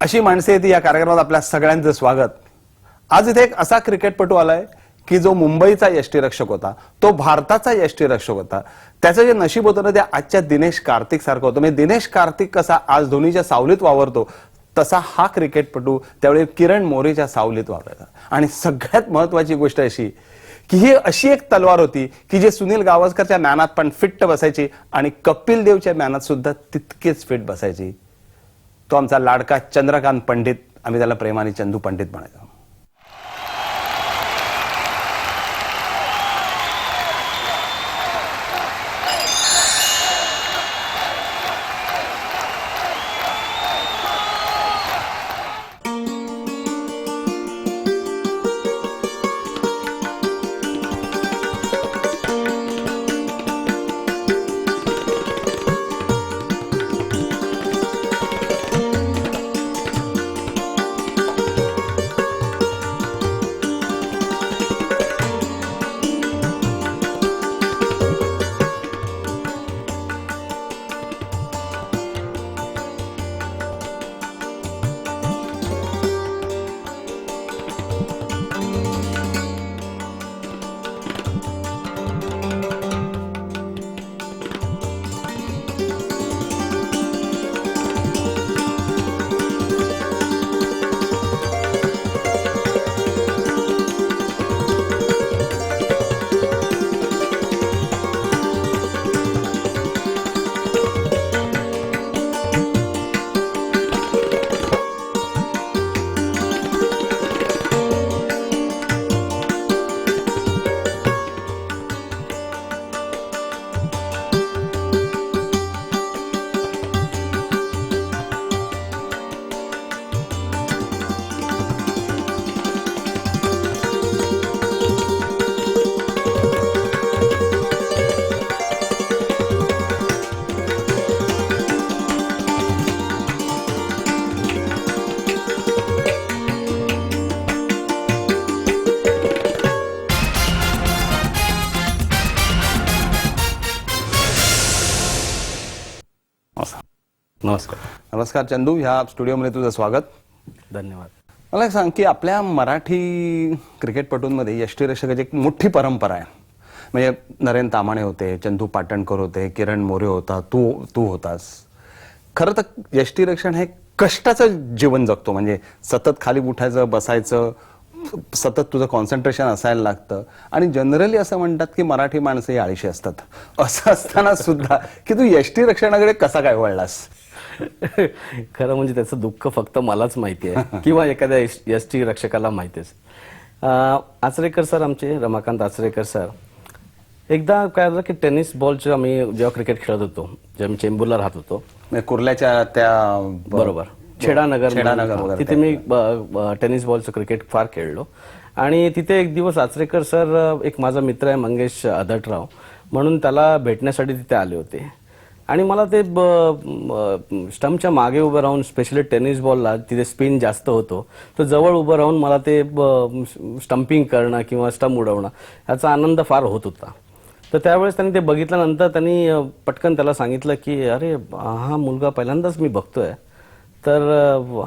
अशी माणसे येते या कार्यक्रमात आपल्या सगळ्यांचं स्वागत। आज इथे एक असा क्रिकेटपटू आलाय की जो मुंबईचा यष्टीरक्षक होता, तो भारताचा यष्टीरक्षक होता। त्याचं जे नशीब होतं ना ते आजच्या दिनेश कार्तिक सारखं होतं। म्हणजे दिनेश कार्तिक कसा आज धोनीच्या सावलीत वावरतो तसा हा क्रिकेटपटू त्यावेळी किरण मोरेच्या सावलीत वावरायचा। आणि सगळ्यात महत्त्वाची गोष्ट अशी की ही अशी एक तलवार होती की जे सुनील गावस्करच्या मॅनात पण फिट बसायची आणि कपिल देवच्या मॅनात सुद्धा तितकेच फिट बसायची। तो आमचा लाडका चंद्रकांत पंडित, आम्ही त्याला प्रेमाने चंदू पंडित म्हणायचो। नमस्कार। नमस्कार चंदू, ह्या स्टुडिओमध्ये तुझं स्वागत। धन्यवाद। मला एक सांग की आपल्या मराठी क्रिकेटपटूंमध्ये यष्टीरक्षकाची एक मोठी परंपरा आहे। म्हणजे नरेन तामाणे होते, चंदू पाटणकर होते, किरण मोरे होता, तू होतास। खरं तर यष्टीरक्षण हे कष्टाचं जीवन जगतो। म्हणजे सतत खाली उठायचं, बसायचं, सतत तुझं कॉन्सन्ट्रेशन असायला लागतं। आणि जनरली असं म्हणतात की मराठी माणसं ही आळशी असतात। असं असताना सुद्धा की तू यष्टीरक्षणाकडे कसा काय वळलास? खरं म्हणजे त्याचं दुःख फक्त मलाच माहिती आहे किंवा एखाद्या यष्टी रक्षकाला माहितीच। आचरेकर सर, आमचे रमाकांत आचरेकर सर, एकदा काय झालं की टेनिस बॉलचं आम्ही जेव्हा क्रिकेट खेळत होतो, जेव्हा मी चेंबूरला राहत होतो, कुर्ल्याच्या त्या बरोबर छेडानगर, तिथे मी टेनिस बॉलचं क्रिकेट फार खेळलो। आणि तिथे एक दिवस आचरेकर सर, एक माझा मित्र आहे मंगेश अदटराव म्हणून, त्याला भेटण्यासाठी तिथे आले होते। आणि मला ते स्टंपच्या मागे उभं राहून, स्पेशली टेनिस बॉलला तिथे स्पिन जास्त होतो, तर जवळ उभं राहून मला ते स्टंपिंग करणं किंवा स्टंप उडवणं याचा आनंद फार होत होता। तर त्यावेळेस त्यांनी ते बघितल्यानंतर त्यांनी पटकन त्याला सांगितलं की अरे हा मुलगा पहिल्यांदाच मी बघतोय, तर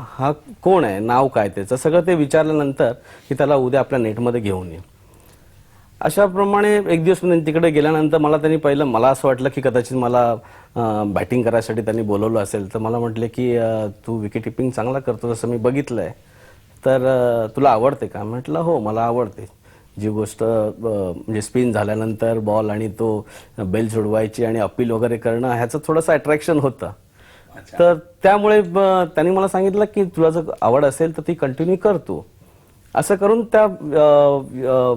हा कोण आहे, नाव काय त्याचं, सगळं ते विचारल्यानंतर की त्याला उद्या आपल्या नेटमध्ये घेऊन ये। अशाप्रमाणे एक दिवस मी तिकडे गेल्यानंतर मला असं वाटलं की कदाचित मला बॅटिंग करायसाठी त्यांनी बोलवलं असेल। तर मला म्हटले की तू विकेट किपिंग चांगला करतो जसं मी बघितलंय, तर तुला आवडते का? म्हटलं हो मला आवडते। जी गोष्ट म्हणजे स्पिन झाल्यानंतर बॉल आणि तो बेल सोडवायची आणि अपील वगैरे करणं ह्याचं थोडंसं अट्रॅक्शन होतं। तर त्यामुळे त्यांनी मला सांगितलं की तुला जर आवड असेल तर ती कंटिन्यू कर तू। असं करून त्या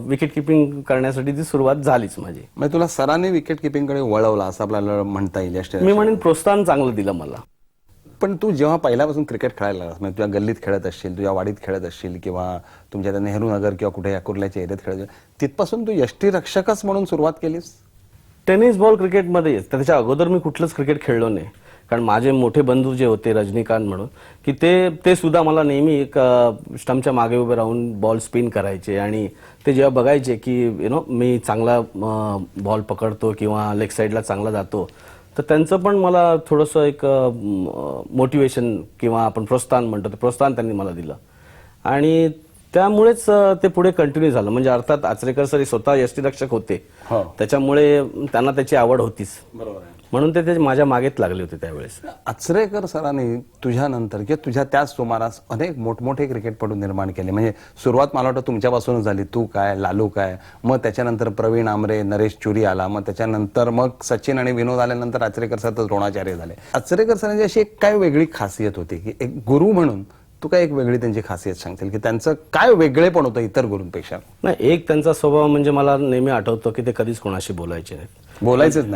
विकेट किपिंग करण्यासाठी ती सुरुवात झालीच माझी। म्हणजे तुला सरांनी विकेट किपिंगकडे वळवलं असं आपल्याला म्हणता येईल? मी म्हणेन प्रोत्साहन चांगलं दिलं मला। पण तू जेव्हा पहिल्यापासून क्रिकेट खेळायला लागलास, म्हणजे तुझ्या गल्लीत खेळत असशील, तुझ्या वाडीत खेळत असशील किंवा तुमच्या नेहरू नगर किंवा कुठे कुर्ल्याच्या एरियात खेळत, तिथपासून तू यष्टीरक्षकच म्हणून सुरुवात केलीस? टेनिस बॉल क्रिकेटमध्ये, त्याच्या अगोदर मी कुठलंच क्रिकेट खेळलो नाही। कारण माझे मोठे बंधू जे होते रजनीकांत म्हणून, की ते सुद्धा मला नेहमी एक स्टंपच्या मागे उभे राहून बॉल स्पिन करायचे। आणि ते जेव्हा बघायचे की मी चांगला बॉल पकडतो किंवा लेग साईडला चांगला जातो, तर त्यांचं पण मला थोडंसं एक मोटिवेशन किंवा आपण प्रोत्साहन म्हणतो ते प्रोत्साहन त्यांनी मला दिलं आणि त्यामुळेच ते पुढे कंटिन्यू झालं. म्हणजे अर्थात आचरेकर सर हे स्वतः यष्टीरक्षक होते, त्याच्यामुळे त्यांना त्याची आवड होतीच, म्हणून ते माझ्या मागेच लागले होते त्यावेळेस. आचरेकर सरांनी तुझ्यानंतर किंवा तुझ्या त्याच सुमारास अनेक मोठमोठे क्रिकेटपटू निर्माण केले. म्हणजे सुरुवात मला वाटतं तुमच्यापासूनच झाली, तू काय, लालू काय, मग त्याच्यानंतर प्रवीण आमरे, नरेश चुरी आला, मग त्याच्यानंतर मग सचिन आणि विनोद आल्यानंतर आचरेकर सर तर द्रोणाचार्य झाले. आचरेकर सरांची अशी एक काय वेगळी खासियत होती की एक गुरु म्हणून तू काय एक वेगळी त्यांची खासियत सांगतील की त्यांचं काय वेगळेपण होतं इतर गुरूंपेक्षा? नाही, एक त्यांचा स्वभाव म्हणजे मला नेहमी आठवतो की ते कधीच कोणाशी बोलायचे नाहीत,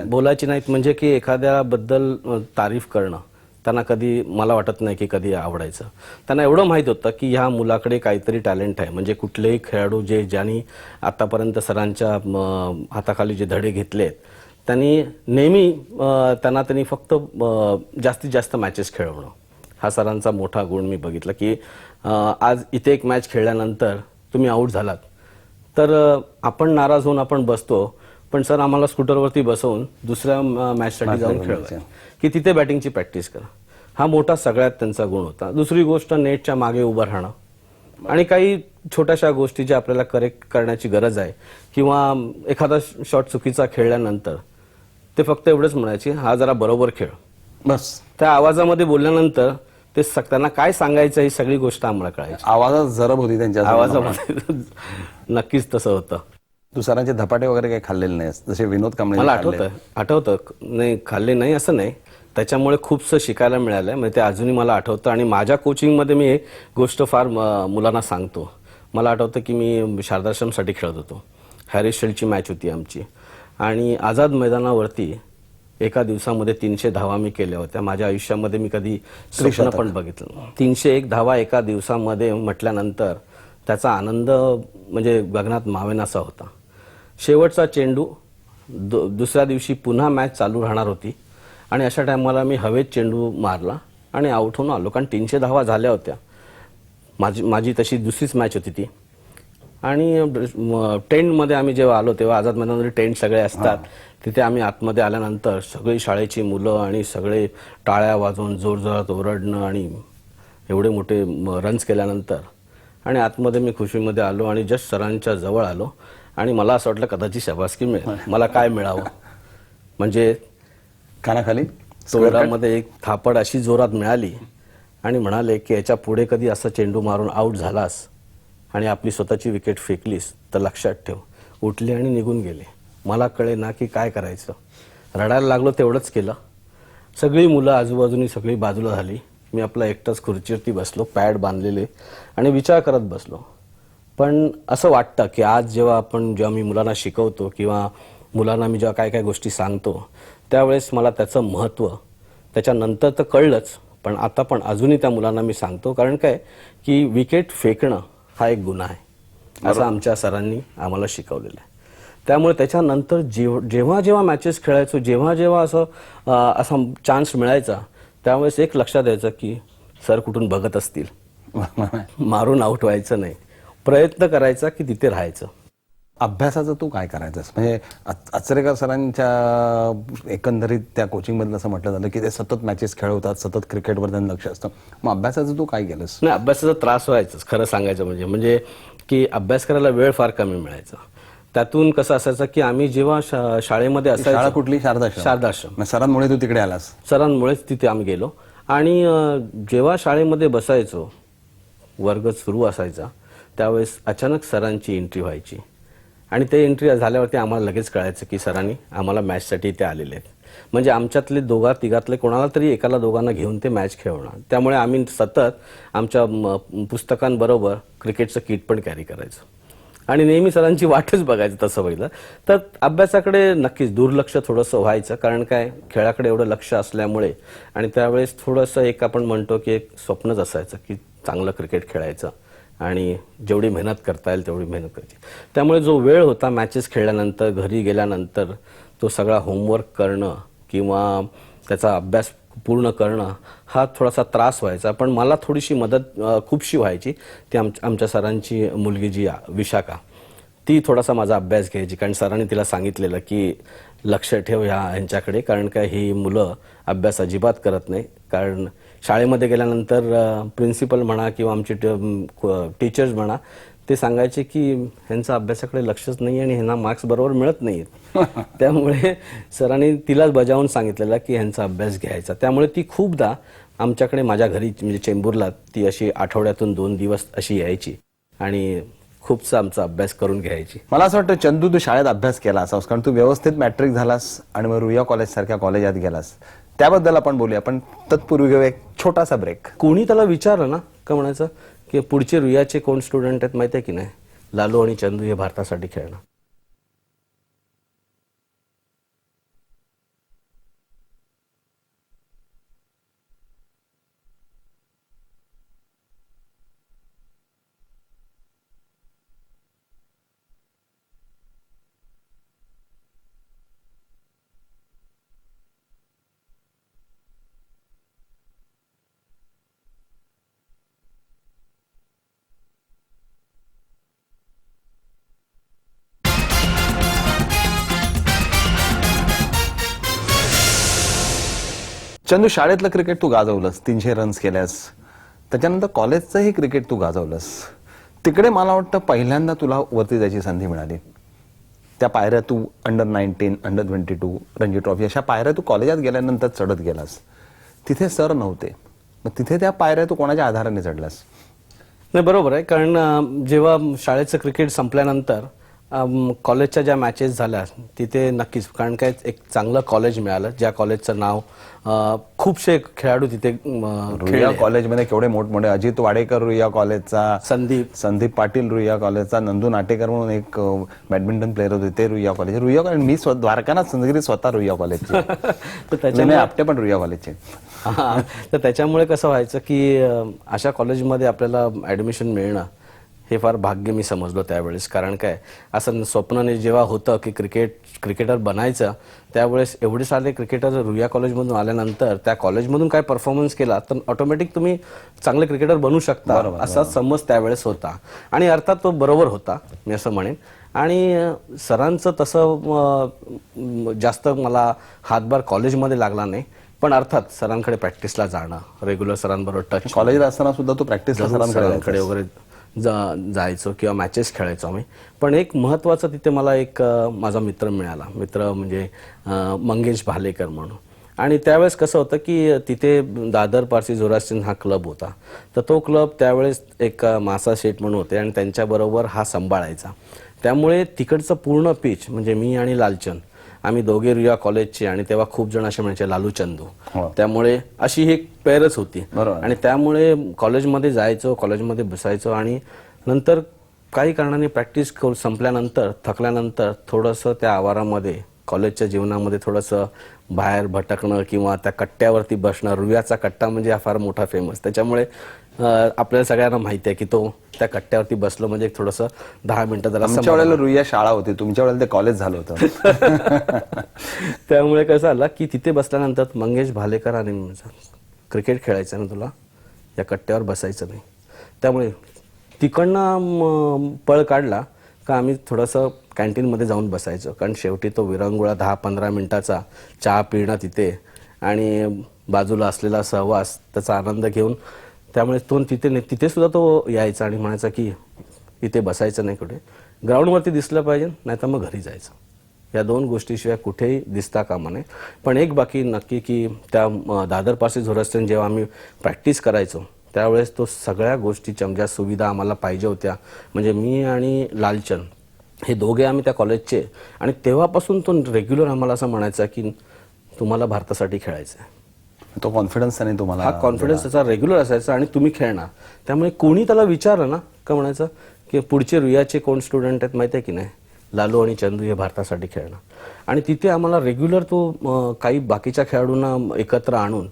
बोलायचे नाहीत. म्हणजे की एखाद्याबद्दल तारीफ करणं त्यांना कधी मला वाटत नाही की कधी आवडायचं. त्यांना एवढं माहीत होतं की ह्या मुलाकडे काहीतरी टॅलेंट आहे. म्हणजे कुठलेही खेळाडू ज्यांनी आतापर्यंत सरांच्या हाताखाली जे धडे घेतलेत त्यांनी नेहमी त्यांनी फक्त जास्तीत जास्त मॅचेस खेळवणं हा सरांचा मोठा गुण मी बघितला. की आज इथे एक मॅच खेळल्यानंतर तुम्ही आऊट झालात तर आपण नाराज होऊन आपण बसतो, पण सर आम्हाला स्कूटरवरती बसवून दुसऱ्या मॅचसाठी जाऊन खेळवायचं की तिथे बॅटिंगची प्रॅक्टिस करा. हा मोठा सगळ्यात त्यांचा गुण होता. दुसरी गोष्ट नेटच्या मागे उभं राहणं आणि काही छोट्याशा गोष्टी ज्या आपल्याला करेक्ट करण्याची गरज आहे किंवा एखादा शॉट चुकीचा खेळल्यानंतर ते फक्त एवढंच म्हणायचे, हा जरा बरोबर खेळ, बस. त्या आवाजामध्ये बोलल्यानंतर ते त्यांना काय सांगायचं ही सगळी गोष्ट आम्हाला कळायची. आवाजात जरब होती त्यांच्या आवाजामध्ये नक्कीच तसं होतं. तू सरांचे धपाटे वगैरे काही खाल्लेले नाहीस जसे विनोद कांबळे? मला आठवतं नाही, खाल्ले नाही असं नाही, त्याच्यामुळे खूपसं शिकायला मिळालंय. म्हणजे ते अजूनही मला आठवतं आणि माझ्या कोचिंगमध्ये मी एक गोष्ट फार मुलांना सांगतो. मला आठवतं की मी शारदाश्रमसाठी खेळत होतो. हॅरिस शील्डची मॅच होती आमची आणि आझाद मैदानावरती एका दिवसामध्ये 300 धावा मी केल्या होत्या. माझ्या आयुष्यामध्ये मी कधी स्वप्न पण बघितलं. 301 धावा एका दिवसामध्ये म्हटल्यानंतर त्याचा आनंद म्हणजे गगनात मावेनासा होता. शेवटचा चेंडू दुसऱ्या दिवशी पुन्हा मॅच चालू राहणार होती आणि अशा टायमाला मी हवेत चेंडू मारला आणि आऊट होऊन आलो, कारण 300 धावा झाल्या होत्या. माझी तशी दुसरीच मॅच होती ती. आणि टेंटमध्ये आम्ही जेव्हा आलो तेव्हा आझाद मैदानामध्ये टेंट सगळे असतात, तिथे आम्ही आतमध्ये आल्यानंतर सगळी शाळेची मुलं आणि सगळे टाळ्या वाजवून जोरजोरात ओरडणं आणि एवढे मोठे रन्स केल्यानंतर आणि आतमध्ये मी खुशीमध्ये आलो आणि जस्ट सरांच्या जवळ आलो आणि मला असं वाटलं कदाचित शाबासकी मिळेल. मला काय मिळावं, म्हणजे कानाखाली तोंडामध्ये एक थापड अशी जोरात मिळाली आणि म्हणाले की याच्या पुढे कधी असा चेंडू मारून आऊट झालास आणि आपली स्वतःची विकेट फेकलीस तर लक्षात ठेव. उठले आणि निघून गेले. मला कळे ना की काय करायचं. रडायला लागलो, तेवढंच केलं. सगळी मुलं आजूबाजूनी सगळी बाजूला झाली. मी आपला एकटाच खुर्चीवरती बसलो, पॅड बांधलेले, आणि विचार करत बसलो. पण असं वाटतं की आज जेव्हा मी मुलांना शिकवतो किंवा मुलांना मी जेव्हा काय काय गोष्टी सांगतो त्यावेळेस मला त्याचं महत्त्व त्याच्यानंतर तर कळलंच, पण आता पण अजूनही त्या मुलांना मी सांगतो. कारण काय की विकेट फेकणं हा एक गुन्हा आहे असं आमच्या सरांनी आम्हाला शिकवलेलं आहे. त्यामुळे त्याच्यानंतर जेव्हा जेव्हा मॅचेस खेळायचो, जेव्हा असा चान्स मिळायचा त्यावेळेस एक लक्षात यायचं की सर कुठून बघत असतील, मारून आऊट व्हायचं नाही, प्रयत्न करायचा की तिथे राहायचं. अभ्यासाचं तू काय करायचंस? म्हणजे आचरेकर सरांच्या एकंदरीत त्या कोचिंगमधलं असं म्हटलं झालं की ते सतत मॅचेस खेळवतात, सतत क्रिकेटवर त्यांना लक्ष असतं. मग अभ्यासाचं तू काय केलंस? नाही, अभ्यासाचा त्रास व्हायचाच खरं सांगायचं म्हणजे की अभ्यास करायला वेळ फार कमी मिळायचा. त्यातून कसं असायचं की आम्ही जेव्हा शाळेमध्ये असायचो. शाळा कुठली? शारदाश्रम. सरांमुळे तू तिकडे आलास? सरांमुळेच तिथे आम्ही गेलो. आणि जेव्हा शाळेमध्ये बसायचो, वर्ग सुरू असायचा, त्यावेळेस अचानक सरांची एंट्री व्हायची आणि ते एंट्री झाल्यावरती आम्हाला लगेच कळायचं की सरांनी आम्हाला मॅचसाठी इथे आलेले आहेत. म्हणजे आमच्यातले तिघातले कोणाला तरी एकाला दोघांना घेऊन ते मॅच खेळवणार. त्यामुळे आम्ही सतत आमच्या पुस्तकांबरोबर क्रिकेटचं किट पण कॅरी करायचो आणि नेहमी सरांची वाटच बघायचं. तसं बघितलं तर अभ्यासाकडे नक्कीच दुर्लक्ष थोडंसं व्हायचं, कारण काय खेळाकडे एवढं लक्ष असल्यामुळे. आणि त्यावेळेस थोडंसं एक आपण म्हणतो की एक स्वप्नच असायचं की चांगलं क्रिकेट खेळायचं आणि जेवढी मेहनत करता येईल तेवढी मेहनत करायची. त्यामुळे जो वेळ होता मॅचेस खेळल्यानंतर घरी गेल्यानंतर तो सगळा होमवर्क करणं किंवा त्याचा अभ्यास पूर्ण करणं हा थोडासा त्रास व्हायचा. पण मला थोडीशी मदत खूपशी व्हायची. ती आमच्या सरांची मुलगी जी विशाखा, ती थोडासा माझा अभ्यास घ्यायची, कारण सरांनी तिला सांगितलेलं की लक्ष ठेव ह्यांच्याकडे, कारण का ही मुलं अभ्यास अजिबात करत नाही. कारण शाळेमध्ये गेल्यानंतर प्रिन्सिपल म्हणा किंवा आमचे टीचर्स म्हणा ते सांगायचे की ह्यांचं अभ्यासाकडे लक्षच नाही आणि ह्यांना मार्क्स बरोबर मिळत नाहीत. त्यामुळे सरांनी तिलाच बजावून सांगितलेलं की ह्यांचा अभ्यास घ्यायचा. त्यामुळे ती खूपदा आमच्याकडे माझ्या घरी म्हणजे चेंबूरला ती अशी आठवड्यातून 2 दिवस अशी यायची आणि खूपसा आमचा अभ्यास करून घ्यायची. मला असं वाटतं चंदू, तू शाळेत अभ्यास केला असास, कारण तू व्यवस्थित मॅट्रिक झालास आणि मग रुईया कॉलेज सारख्या कॉलेजात गेलास. त्याबद्दल आपण बोलूया, पण तत्पूर्वी घेऊ एक छोटासा ब्रेक. कोणी त्याला विचारलं ना का म्हणायचं की पुढचे रुईयाचे कोण स्टुडंट आहेत माहिती आहे की नाही, लालू आणि चंदू हे भारतासाठी खेळणार. चंदू, शाळेतलं क्रिकेट तू गाजवलंस, 300 रन्स केल्यास. त्याच्यानंतर कॉलेजचंही क्रिकेट तू गाजवलंस. तिकडे मला वाटतं पहिल्यांदा तुला वरती जायची संधी मिळाली. त्या पायऱ्या तू अंडर-19, अंडर-22, रणजी ट्रॉफी अशा पायऱ्या तू कॉलेजात गेल्यानंतर चढत गेलास. तिथे सर नव्हते, मग तिथे त्या पायऱ्या तू कोणाच्या आधाराने चढलास? नाही, बरोबर आहे. कारण जेव्हा शाळेचं क्रिकेट संपल्यानंतर कॉलेजच्या ज्या मॅचेस झाल्या तिथे नक्कीच, कारण काय एक चांगलं कॉलेज मिळालं ज्या कॉलेजचं नाव खूपसे खेळाडू तिथे रुईया कॉलेजमध्ये केवढे मोठमोठे, अजित वाडेकर रुईया कॉलेजचा, संदीप पाटील रुईया कॉलेजचा, नंदू नाटेकर म्हणून एक बॅडमिंटन प्लेअर होते ते रुईया कॉलेज. रुईया कॉलेज मी द्वारकानाथ संदगिरी स्वतः रुईया कॉलेजचे, तर त्याच्यामुळे आपटे पण रुईया कॉलेजचे. तर त्याच्यामुळे कसं व्हायचं की अशा कॉलेजमध्ये आपल्याला ऍडमिशन मिळणं हे फार भाग्य मी समजलो त्यावेळेस. कारण काय असं स्वप्नाने जेव्हा होतं की क्रिकेटर बनायचं, त्यावेळेस एवढे सारे क्रिकेटर रुईया कॉलेजमधून आल्यानंतर त्या कॉलेजमधून काय परफॉर्मन्स केला तर ऑटोमॅटिक तुम्ही चांगले क्रिकेटर बनू शकता असा समज त्यावेळेस होता. आणि अर्थात तो बरोबर होता मी असं म्हणेन. आणि सरांचं तसं जास्त मला हातभार कॉलेजमध्ये लागला नाही, पण अर्थात सरांकडे प्रॅक्टिसला जाणं, रेग्युलर सरांबरोबर टच. कॉलेजला असताना सुद्धा तू प्रॅक्टिसला सरांकडे वगैरे जायचो किंवा मॅचेस खेळायचो आम्ही. पण एक महत्त्वाचं तिथे मला एक माझा मित्र मिळाला, मित्र म्हणजे मंगेश भालेकर म्हणून. आणि त्यावेळेस कसं होतं की तिथे दादर पारसी झोरास्ट्रियन हा क्लब होता. तर तो क्लब त्यावेळेस एक मासा शेठ म्हणून होते आणि त्यांच्याबरोबर हा सांभाळायचा. त्यामुळे तिकडचं पूर्ण पिच म्हणजे मी आणि लालचंद आम्ही दोघे रुईया कॉलेजचे, आणि तेव्हा खूप जण असे म्हणायचे लालू चंदू. त्यामुळे अशी ही एक पेअरच होती. आणि त्यामुळे कॉलेजमध्ये जायचो, कॉलेजमध्ये बसायचो आणि नंतर काही कारणाने प्रॅक्टिस संपल्यानंतर थकल्यानंतर थोडंसं त्या आवारामध्ये कॉलेजच्या जीवनामध्ये थोडंसं बाहेर भटकणं किंवा त्या कट्ट्यावरती बसणं. रुईयाचा कट्टा म्हणजे हा फार मोठा फेमस, त्याच्यामुळे आपल्याला सगळ्यांना माहिती आहे की तो त्या कट्ट्यावरती बसलो म्हणजे थोडंसं 10 मिनिटं जरा. आमच्या वेळेला रुईया शाळा होती, तुमच्या वेळेला ते कॉलेज झालं होतं. त्यामुळे कसं झालं की तिथे बसल्यानंतर मंगेश भालेकरांनी क्रिकेट खेळायचं ना तुला, या कट्ट्यावर बसायचं नाही. त्यामुळे तिकडनं पळ काढला का आम्ही थोडंसं कॅन्टीनमध्ये जाऊन बसायचो. कारण शेवटी तो विरंगुळा 10-15 मिनिटाचा चहा पिणं तिथे आणि बाजूला असलेला सहवास त्याचा आनंद घेऊन, त्यामुळे तो तिथे सुद्धा तो यायचा आणि म्हणायचा की इथे बसायचं नाही, कुठे ग्राउंडवरती दिसलं पाहिजे, नाही तर मग घरी जायचं. या 2 गोष्टीशिवाय कुठेही दिसता कामा नये. पण एक बाकी नक्की की त्या दादर पारसी झोरास्ट्रियन जेव्हा आम्ही प्रॅक्टिस करायचो त्यावेळेस तो सगळ्या गोष्टीच्या ज्या सुविधा आम्हाला पाहिजे होत्या, म्हणजे मी आणि लालचंद हे दोघे आम्ही त्या कॉलेजचे, आणि तेव्हापासून तो रेग्युलर आम्हाला असं म्हणायचा की तुम्हाला भारतासाठी खेळायचं आहे. तो कॉन्फिडन्स आणि तुम्हाला हा कॉन्फिडन्स त्याचा रेग्युलर असायचा आणि तुम्ही खेळणार. त्यामुळे कोणी त्याला विचारलं ना का म्हणायचं की पुढचे रुईयाचे कोण स्टुडंट आहेत माहिती आहे की नाही, लालू आणि चंदू हे भारतासाठी खेळणार. आणि तिथे आम्हाला रेग्युलर तो काही बाकीच्या खेळाडूंना एकत्र आणून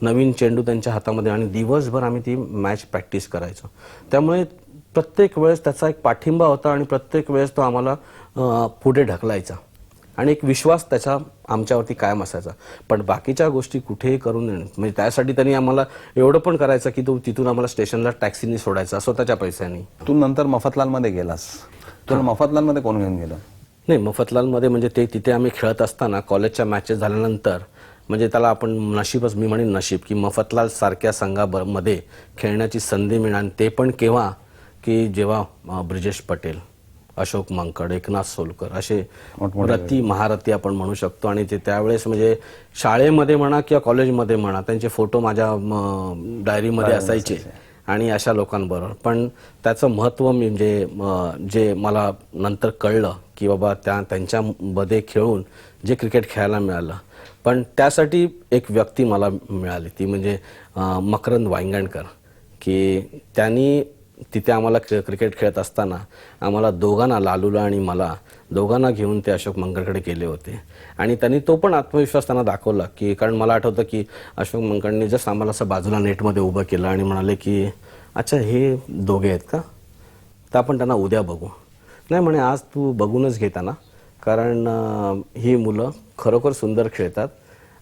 नवीन चेंडू त्यांच्या हातामध्ये आणि दिवसभर आम्ही ती मॅच प्रॅक्टिस करायचो. त्यामुळे प्रत्येक वेळेस त्याचा एक पाठिंबा होता आणि प्रत्येक वेळेस तो आम्हाला पुढे ढकलायचा. आणि एक विश्वास त्याचा आमच्यावरती कायम असायचा. पण बाकीच्या गोष्टी कुठेही करून देणं, म्हणजे त्यासाठी त्यांनी आम्हाला एवढं पण करायचं की तो तिथून आम्हाला स्टेशनला टॅक्सीने सोडायचा स्वतःच्या पैशाने. तू नंतर मफतलालमध्ये गेलास, तुला मफतलालमध्ये कोण घेऊन गेलं? नाही, मफतलालमध्ये म्हणजे ते तिथे आम्ही खेळत असताना कॉलेजच्या मॅचेस झाल्यानंतर म्हणजे त्याला आपण नशीबच, मी म्हणेन नशीब, की मफतलाल सारख्या संघामध्ये खेळण्याची संधी मिळाली. ते पण केव्हा, की जेव्हा ब्रिजेश पटेल, अशोक मंकड, एकनाथ सोलकर असे रती महारथी आपण म्हणू शकतो. आणि ते त्यावेळेस म्हणजे शाळेमध्ये म्हणा किंवा कॉलेजमध्ये म्हणा त्यांचे फोटो माझ्या डायरीमध्ये असायचे आणि अशा लोकांबरोबर. पण त्याचं महत्त्व म्हणजे जे मला नंतर कळलं की बाबा त्यांच्यामध्ये खेळून जे क्रिकेट खेळायला मिळालं, पण त्यासाठी एक व्यक्ती मला मिळाली, ती म्हणजे मकरंद वांगणकर, की त्यांनी तिथे आम्हाला क्रिकेट खेळत असताना आम्हाला दोघांना, लालूला आणि मला दोघांना घेऊन ते अशोक मंकडकडे गेले होते. आणि त्यांनी तो पण आत्मविश्वास त्यांना दाखवला, की कारण मला आठवतं की अशोक मंकडने जस्ट आम्हाला असं बाजूला नेटमध्ये उभं केलं आणि म्हणाले की अच्छा हे दोघे आहेत का, तर आपण त्यांना उद्या बघू. नाही म्हणे, आज तू बघूनच घे त्यांना, कारण ही मुलं खरोखर सुंदर खेळतात.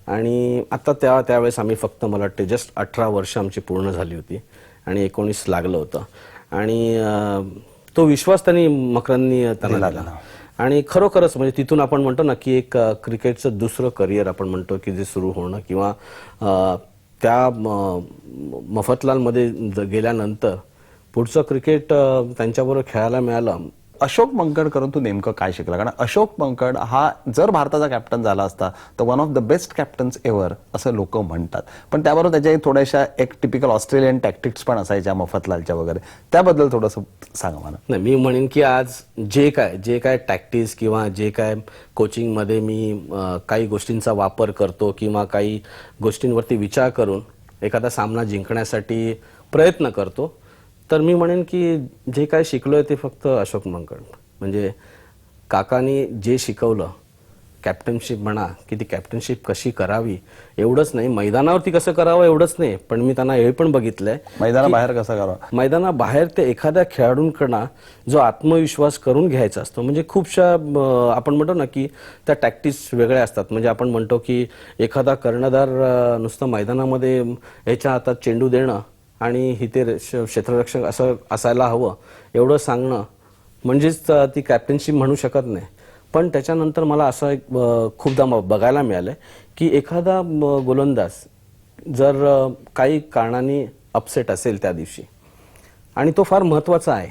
आणि आता त्यावेळेस आम्ही फक्त मला वाटते जस्ट 18 वर्ष आमची पूर्ण झाली होती आणि 19 लागलं होतं. आणि तो विश्वास त्यांनी मकरंदनी त्यांना दिला. आणि खरोखरच म्हणजे तिथून आपण म्हणतो ना की एक क्रिकेटचं दुसरं करिअर आपण म्हणतो की जे सुरू होणं, किंवा त्या मफतलालमध्ये गेल्यानंतर पुढचं क्रिकेट त्यांच्याबरोबर खेळायला मिळालं. अशोक मंकड करून तू नेमकं काय शिकला? कारण अशोक मंकड हा जर भारताचा कॅप्टन झाला असता तर one of the best captains ever असं लोक म्हणतात. पण त्याबरोबर त्याच्या थोड्याशा एक टिपिकल ऑस्ट्रेलियन टॅक्टिक्स पण असायच्या मफतलालच्या वगैरे, त्याबद्दल थोडंसं सांगा मला. नाही, मी म्हणेन की आज जे काय टॅक्टिक्स किंवा जे काय कोचिंगमध्ये मी काही गोष्टींचा वापर करतो किंवा काही गोष्टींवरती विचार करून एखादा सामना जिंकण्यासाठी प्रयत्न करतो, तर मी म्हणेन की जे काय शिकलोय ते फक्त अशोक मंकड, म्हणजे काकांनी जे शिकवलं, कॅप्टनशिप म्हणा की ती कॅप्टनशिप कशी करावी एवढंच नाही, मैदानावरती कसं करावं एवढंच नाही, पण मी त्यांना हे पण बघितलंय मैदानाबाहेर कसं करावं. मैदानाबाहेर ते एखाद्या खेळाडूंकडनं जो आत्मविश्वास करून घ्यायचा असतो, म्हणजे खूपशा आपण म्हणतो ना की त्या टॅक्टिक्स वेगळ्या असतात. म्हणजे आपण म्हणतो की एखादा कर्णधार नुसतं मैदानामध्ये याच्या हातात चेंडू देणं आणि हिते क्षेत्ररक्षक असं असायला हवं एवढं सांगणं म्हणजेच ती कॅप्टनशिप म्हणू शकत नाही. पण त्याच्यानंतर मला असं एक खूपदा बघायला मिळालं की एखादा गोलंदाज जर काही कारणाने अपसेट असेल त्या दिवशी, आणि तो फार महत्त्वाचा आहे,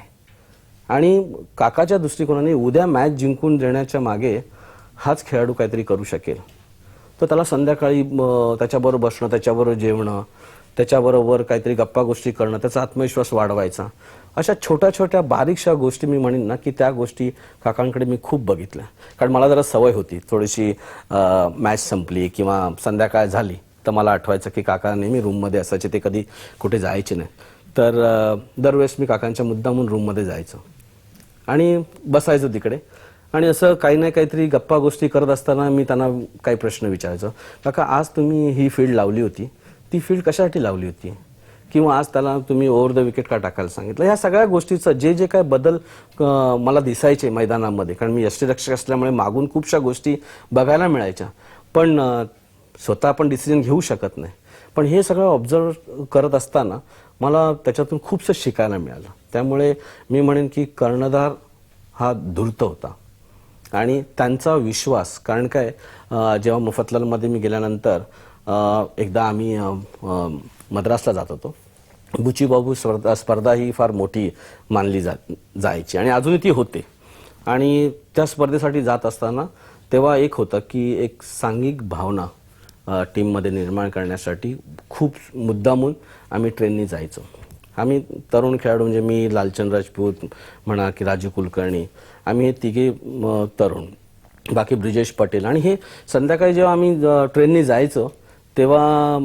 आणि काकाच्या दृष्टिकोनाने उद्या मॅच जिंकून देण्याच्या मागे हाच खेळाडू काहीतरी करू शकेल, तर त्याला संध्याकाळी त्याच्याबरोबर बसणं, त्याच्याबरोबर जेवणं, त्याच्याबरोबर काहीतरी गप्पा गोष्टी करणं, त्याचा आत्मविश्वास वाढवायचा, अशा छोट्या छोट्या बारीकशा गोष्टी मी म्हणेन ना की त्या गोष्टी काकांकडे मी खूप बघितल्या. कारण मला जरा सवय होती, थोडीशी मॅच संपली किंवा संध्याकाळ झाली तर मला आठवायचं की काका नेहमी रूममध्ये असायचे, ते कधी कुठे जायचे नाही. तर दरवेळेस मी काकांच्या मुद्दामून रूममध्ये जायचो आणि बसायचो तिकडे, आणि असं काही ना काहीतरी गप्पा गोष्टी करत असताना मी त्यांना काही प्रश्न विचारायचो. काका, आज तुम्ही ही फील्ड लावली होती, ती फील्ड कशासाठी लावली होती, किंवा आज त्याला तुम्ही ओव्हर द विकेट का टाकायला सांगितलं. ह्या सगळ्या गोष्टीचं जे काय बदल मला दिसायचे मैदानामध्ये, कारण मी यष्टीरक्षक असल्यामुळे मागून खूपशा गोष्टी बघायला मिळायच्या, पण स्वतः आपण डिसिजन घेऊ शकत नाही. पण हे सगळं ऑब्झर्व करत असताना मला त्याच्यातून खूपसं शिकायला मिळालं. त्यामुळे मी म्हणेन की कर्णधार हा धूर्त होता आणि त्यांचा विश्वास, कारण काय जेव्हा मफतलालमध्ये मी गेल्यानंतर एकदा आम्ही मद्रासला जात होतो. बुचीबाबू स्पर्धा ही फार मोठी मानली जायची आणि अजूनही ती होते. आणि त्या स्पर्धेसाठी जात असताना तेव्हा एक होतं की एक सांघिक भावना टीममध्ये निर्माण करण्यासाठी खूप मुद्दामून आम्ही ट्रेननी जायचो. आम्ही तरुण खेळाडू, म्हणजे मी, लालचंद राजपूत म्हणा की राजू कुलकर्णी, आम्ही हे तिघे तरुण, बाकी ब्रिजेश पटेल, आणि हे संध्याकाळी जेव्हा आम्ही ट्रेननी जायचो तेव्हा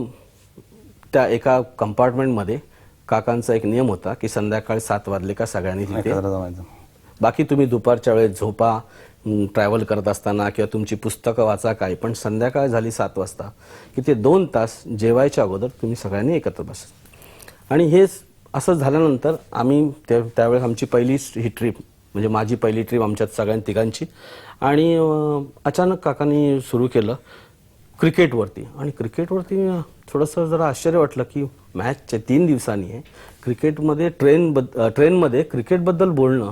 त्या एका कंपार्टमेंटमध्ये काकांचा एक नियम होता की संध्याकाळी 7 वाजले का सगळ्यांनी तिथे, बाकी तुम्ही दुपारच्या वेळेस झोपा, ट्रॅव्हल करत असताना किंवा तुमची पुस्तकं वाचा काय, पण संध्याकाळ झाली 7 वाजता की ते 2 तास जेवायच्या अगोदर तुम्ही सगळ्यांनी एकत्र बसा. आणि हे असं झाल्यानंतर आम्ही त्यावेळेस आमची पहिली ही ट्रिप म्हणजे माझी पहिली ट्रीप आमच्यात सगळ्यां तिघांची. आणि अचानक काकांनी सुरू केलं क्रिकेटवरती. आणि क्रिकेटवरती थोडंसं जरा आश्चर्य वाटलं की मॅचच्या 3 दिवसांनी आहे क्रिकेटमध्ये ट्रेनमध्ये क्रिकेटबद्दल बोलणं.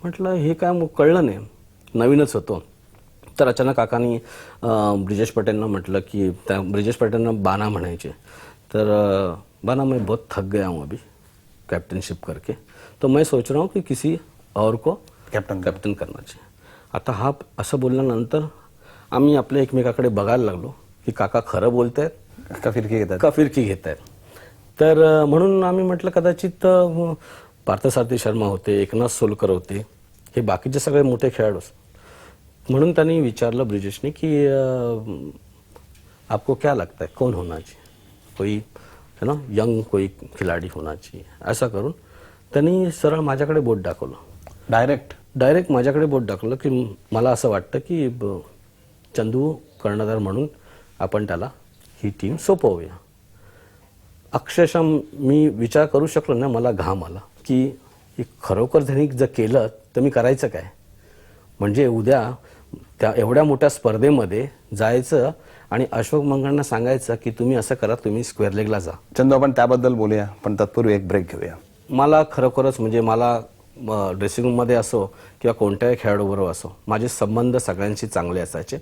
म्हटलं हे काय मग कळलं नाही, नवीनच होतो. तर अचानक काकांनी ब्रिजेश पटेलना म्हटलं की त्या ब्रिजेश पटेलना बाना म्हणायचे. तर बाना मैं बहुत थक गया हूँ अभी कैप्टनशिप करके, तो मैं सोच रहा हूँ कि किसी और को कॅप्टन करना चाहिए. आता हा असं बोलल्यानंतर आम्ही आपल्या एकमेकाकडे बघायला लागलो की काका खरं बोलतायत का फिरकी घेतात का फिरकी घेत आहेत. तर म्हणून आम्ही म्हटलं कदाचित पार्थसारथी शर्मा होते, एकनाथ सोलकर होते, हे बाकीचे सगळे मोठे खेळाडू. म्हणून त्यांनी विचारलं ब्रिजेशने की आपको क्या लगता है कौन होना चाहिए, कोई है ना यंग कोई खिलाडी होना चाहिए. असं करून त्यांनी सरळ माझ्याकडे बोट दाखवलं. डायरेक्ट माझ्याकडे बोट दाखवलं की मला असं वाटतं की चंदू कर्णधार म्हणून आपण त्याला ही टीम सोपवूया. अक्षरशः मी विचार करू शकलो ना, मला घाम आला की खरोखर त्यांनी जर केलं तर मी करायचं काय. म्हणजे उद्या त्या एवढ्या मोठ्या स्पर्धेमध्ये जायचं आणि अशोक मंगळांना सांगायचं की तुम्ही असं करा, तुम्ही स्क्वेअर लेगला जा. चंदू, आपण त्याबद्दल बोलूया, पण तत्पूर्वी एक ब्रेक घेऊया. मला खरोखरच म्हणजे मला ड्रेसिंग रूममध्ये असो किंवा कोणत्याही खेळाडूबरोबर असो, माझे संबंध सगळ्यांशी चांगले असायचे.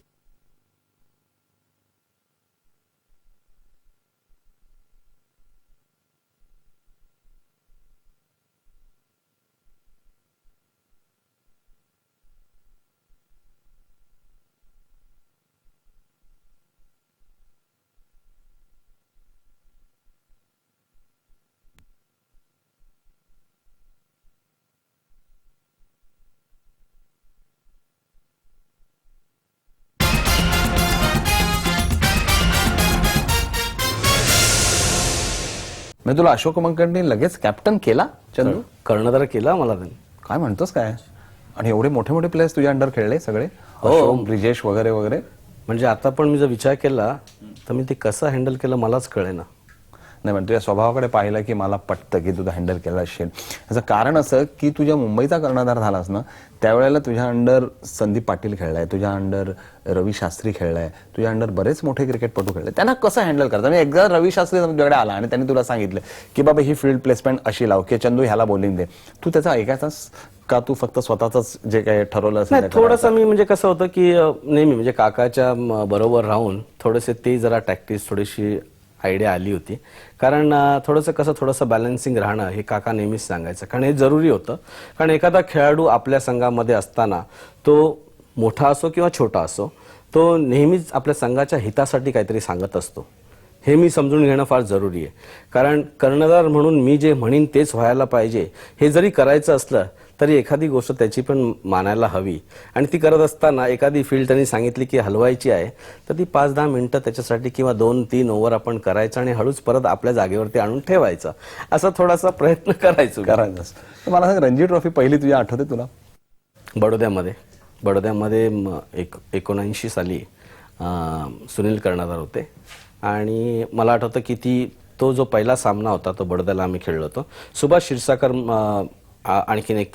मी तुला अशोक मंगळने लगेच कॅप्टन केला चंदू? कर्णधार केला मला त्यांनी. काय म्हणतोस काय? आणि एवढे मोठे मोठे प्लेयर्स तुझ्या अंडर खेळले सगळे, अशोक, ब्रिजेश वगैरे वगैरे. म्हणजे आता पण मी जर विचार केला तर मी ते कसं हँडल केलं मलाच कळेना. नाही, पण तुझ्या स्वभावाकडे पाहिलं की मला पटतं की तुझं हँडल केलं असेल. याचं कारण असं की तुझ्या मुंबईचा कर्णधार झालास ना, त्यावेळेला तुझ्या अंडर संदीप पाटील खेळलाय, तुझ्या अंडर रवी शास्त्री खेळलाय, तुझ्या अंडर बरेच मोठे क्रिकेटपटू खेळले. त्यांना कसं हँडल करतात? म्हणजे एकदा रवी शास्त्री तुझ्याकडे आला आणि त्यांनी तुला सांगितलं की बाबा ही फील्ड प्लेसमेंट अशी लाव की चंदू ह्याला बॉलिंग दे, तू त्याचा ऐकायचास का तू फक्त स्वतःच जे काही ठरवलं नाही, थोडंसं मी म्हणजे कसं होतं की नेहमी म्हणजे काकाच्या बरोबर राहून थोडेसे ते जरा टॅक्टिस थोडीशी आयडिया आली होती. कारण थोडंसं बॅलन्सिंग राहणं हे काका नेहमीच सांगायचं, कारण हे जरुरी होतं. कारण एखादा खेळाडू आपल्या संघामध्ये असताना तो मोठा असो किंवा छोटा असो, तो नेहमीच आपल्या संघाच्या हितासाठी काहीतरी सांगत असतो. हे मी समजून घेणं फार जरुरी आहे. कारण कर्णधार म्हणून मी जे म्हणीन तेच व्हायला पाहिजे, हे जरी करायचं असलं तरी एखादी गोष्ट त्याची पण मानायला हवी. आणि ती करत असताना एखादी फील्ड त्यांनी सांगितली की हलवायची आहे, तर ती 5-10 मिनिटं त्याच्यासाठी किंवा 2-3 ओव्हर आपण करायचं आणि हळूच परत आपल्या जागेवरती आणून ठेवायचं, असा थोडासा प्रयत्न करायचो. मला सांग, रणजी ट्रॉफी पहिली तुझ्या आठवते तुला? बडोद्यामध्ये 1979 साली सुनील कर्णधार होते. आणि मला आठवतं की तो जो पहिला सामना होता तो बडोद्याला आम्ही खेळलो होतो. सुभाष क्षीरसागर आणखीन एक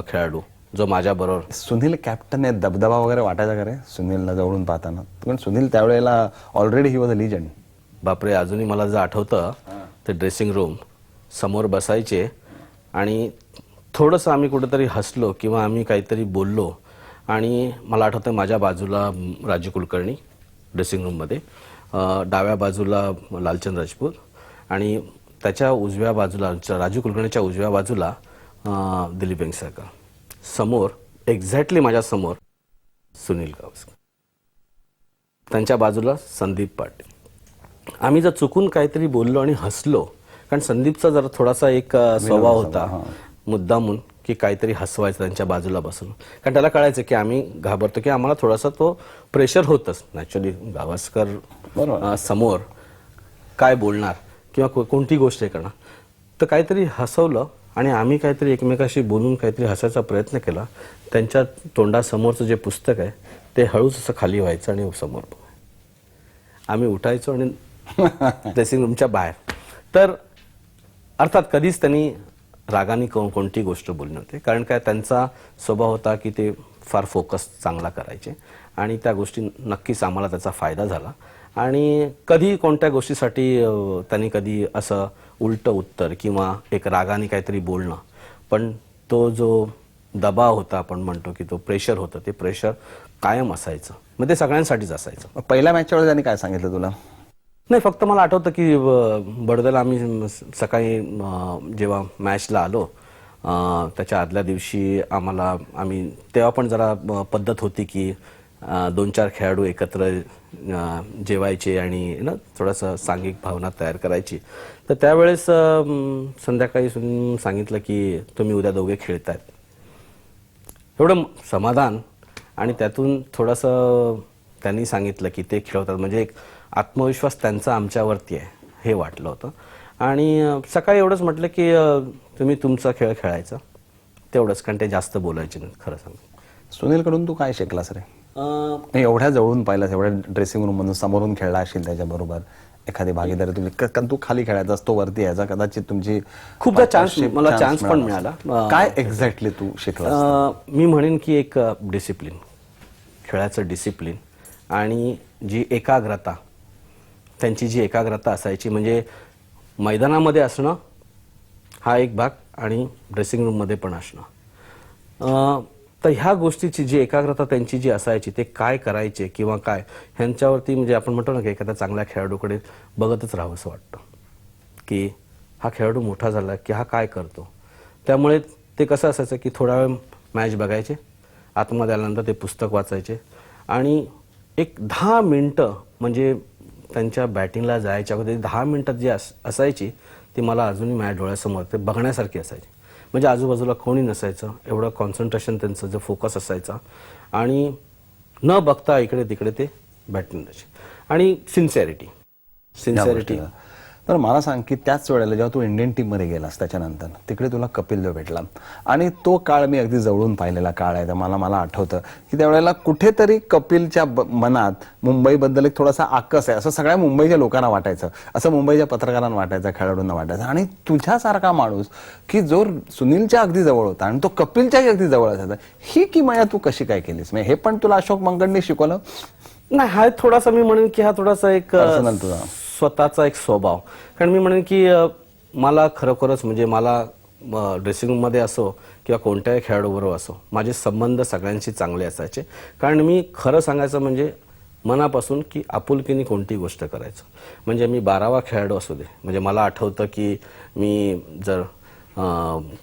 खेळाडू जो माझ्या बरोबर. सुनील कॅप्टन आहे, दबदबा वगैरे वाटायचा का रे सुनीलला जवळून पाहताना? पण सुनील त्यावेळेला already he was a legend. बापरे, अजूनही मला जर आठवतं ते ड्रेसिंग रूम समोर बसायचे आणि थोडंसं आम्ही कुठेतरी हसलो किंवा आम्ही काहीतरी बोललो. आणि मला आठवतं माझ्या बाजूला राजू कुलकर्णी ड्रेसिंग रूममध्ये, डाव्या बाजूला लालचंद राजपूत आणि त्याच्या उजव्या बाजूला राजू कुलकर्णीच्या उजव्या बाजूला दिलीप वेंगसरकर, समोर एक्झॅक्टली माझ्या समोर सुनील गावस्कर, त्यांच्या बाजूला संदीप पाटील. आम्ही जर चुकून काहीतरी बोललो आणि हसलो, कारण संदीपचा जरा थोडासा एक स्वभाव होता मुद्दामून की काहीतरी हसवायचं त्यांच्या बाजूला बसून, कारण त्याला कळायचं की आम्ही घाबरतो की आम्हाला थोडासा तो प्रेशर होतच. नॅच्युअली गावस्कर समोर काय बोलणार किंवा कोणती गोष्ट करणार, तर काहीतरी हसवलं आणि आम्ही काहीतरी एकमेकाशी बोलून काहीतरी हसायचा प्रयत्न केला. त्यांच्या तोंडासमोरचं जे पुस्तक आहे ते हळूच असं खाली व्हायचं आणि समोर आम्ही उठायचो आणि ड्रेसिंग रूमच्या बाहेर. तर अर्थात कधीच त्यांनी रागाने कोणती गोष्ट बोलली नव्हती. कारण काय त्यांचा स्वभाव होता की ते फार फोकस चांगला करायचे आणि त्या गोष्टी नक्कीच आम्हाला त्याचा फायदा झाला. आणि कधी कोणत्या गोष्टीसाठी त्यांनी कधी असं उलटं उत्तर किंवा एक रागाने काहीतरी बोलणं, पण तो जो दबाव होता आपण म्हणतो की तो प्रेशर होतं, ते प्रेशर कायम असायचं. मग ते सगळ्यांसाठीच असायचं. पहिल्या मॅचच्या वेळेस त्यांनी काय सांगितलं तुला? नाही, फक्त मला आठवतं की बडोद्याला आम्ही सकाळी जेव्हा मॅचला आलो त्याच्या आदल्या दिवशी आम्ही तेव्हा पण जरा पद्धत होती की 2-4 खेळाडू एकत्र जेवायचे आणि ना थोडंसं सांघिक भावना तयार करायची. तर त्यावेळेस संध्याकाळी सांगितलं की तुम्ही उद्या दोघे खेळतायत. एवढं समाधान आणि त्यातून थोडंसं त्यांनी सांगितलं की ते खेळतात म्हणजे एक आत्मविश्वास त्यांचा आमच्यावरती आहे हे वाटलं होतं. आणि सकाळी एवढंच म्हटलं की तुम्ही तुमचा खेळ खेळायचा तेवढंच, कारण ते जास्त बोलायचे नाहीत. खरं सांग, सुनीलकडून तू काय शिकलास रे? एवढ्या जवळून पाहिलास, एवढ्या ड्रेसिंग रूम मधून समोरून खेळला असेल त्याच्याबरोबर एखादी भागीदारी तुझी, कारण तू खाली खेळायचा तो वरती यायचा, कदाचित तुमची खूपदा मला चान्स पण मिळाला. काय एक्झॅक्टली तू शिकलास? मी म्हणेन की एक डिसिप्लिन, खेळाचं डिसिप्लिन आणि जी एकाग्रता, त्यांची जी एकाग्रता असायची म्हणजे मैदानामध्ये असणं हा एक भाग आणि ड्रेसिंग रूममध्ये पण असणं. तर ह्या गोष्टीची जी एकाग्रता त्यांची जी असायची, ते काय करायचे किंवा काय ह्यांच्यावरती म्हणजे आपण म्हणतो ना की एखाद्या चांगल्या खेळाडूकडे बघतच राहावं असं वाटतं की हा खेळाडू मोठा झाला की हा काय करतो. त्यामुळे ते कसं असायचं की थोडा वेळ मॅच बघायचे, आतमध्ये आल्यानंतर ते पुस्तक वाचायचे आणि एक 10 मिनटं म्हणजे त्यांच्या बॅटिंगला जायच्या अगोदर 10 मिनटात जी असायची ती मला अजूनही माझ्या डोळ्यासमोर ते बघण्यासारखी असायची. म्हणजे आजूबाजूला कोणी नसायचं, एवढं कॉन्सन्ट्रेशन त्यांचं जो फोकस असायचा आणि न बघता इकडे तिकडे ते बॅटिंग द्यायचे आणि सिन्सिअरिटी. तर मला सांग की त्याच वेळेला जेव्हा तू इंडियन टीममध्ये गेलास त्याच्यानंतर तिकडे तुला कपिल देव भेटला आणि तो काळ मी अगदी जवळून पाहिलेला काळ आहे. तर मला आठवतं की त्यावेळेला कुठेतरी कपिलच्या मनात मुंबईबद्दल एक थोडासा आकस आहे असं सगळ्या मुंबईच्या लोकांना वाटायचं, असं मुंबईच्या पत्रकारांना वाटायचं, खेळाडूंना वाटायचं. आणि तुझ्यासारखा माणूस की जो सुनीलच्या अगदी जवळ होता आणि तो कपिलच्याही अगदी जवळ असायचा, ही किमया तू कशी काय केलीस? म्हणजे हे पण तुला अशोक मंगळने शिकवलं? नाही, हा थोडासा मी म्हणेन की हा थोडासा एक पर्सनल तुझा स्वतःचा एक स्वभाव. कारण मी म्हणेन की मला खरोखरच म्हणजे मला ड्रेसिंग रूममध्ये असो किंवा कोणत्याही खेळाडूबरोबर असो माझे संबंध सगळ्यांशी चांगले असायचे. कारण मी खरं सांगायचं म्हणजे मनापासून की आपुलकीने कोणती गोष्ट करायचं. म्हणजे मी 12वा खेळाडू असू दे, म्हणजे मला आठवतं की मी जर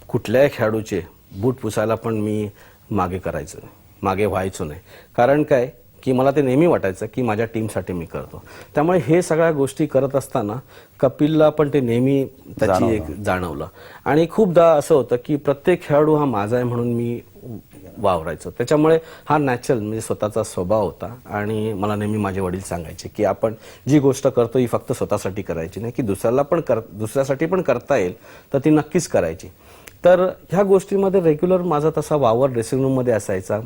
कुठल्याही खेळाडूचे बूट पुसायला पण मी मागे करायचो नाही, मागे व्हायचो नाही. कारण काय की मला ते नेहमी वाटायचं की माझ्या टीमसाठी मी करतो. त्यामुळे हे सगळ्या गोष्टी करत असताना कपिलला पण ते नेहमी त्याची एक जाणवलं. आणि खूपदा असं होतं की प्रत्येक खेळाडू हा माझा आहे म्हणून मी वावरायचो. त्याच्यामुळे हा नॅचरल म्हणजे स्वतःचा स्वभाव होता. आणि मला नेहमी माझे वडील सांगायचे की आपण जी गोष्ट करतो ही फक्त स्वतःसाठी करायची नाही, की दुसऱ्यासाठी पण करता येईल तर ती नक्कीच करायची. तर ह्या गोष्टीमध्ये रेग्युलर माझा तसा वावर ड्रेसिंग रूममध्ये असायचा,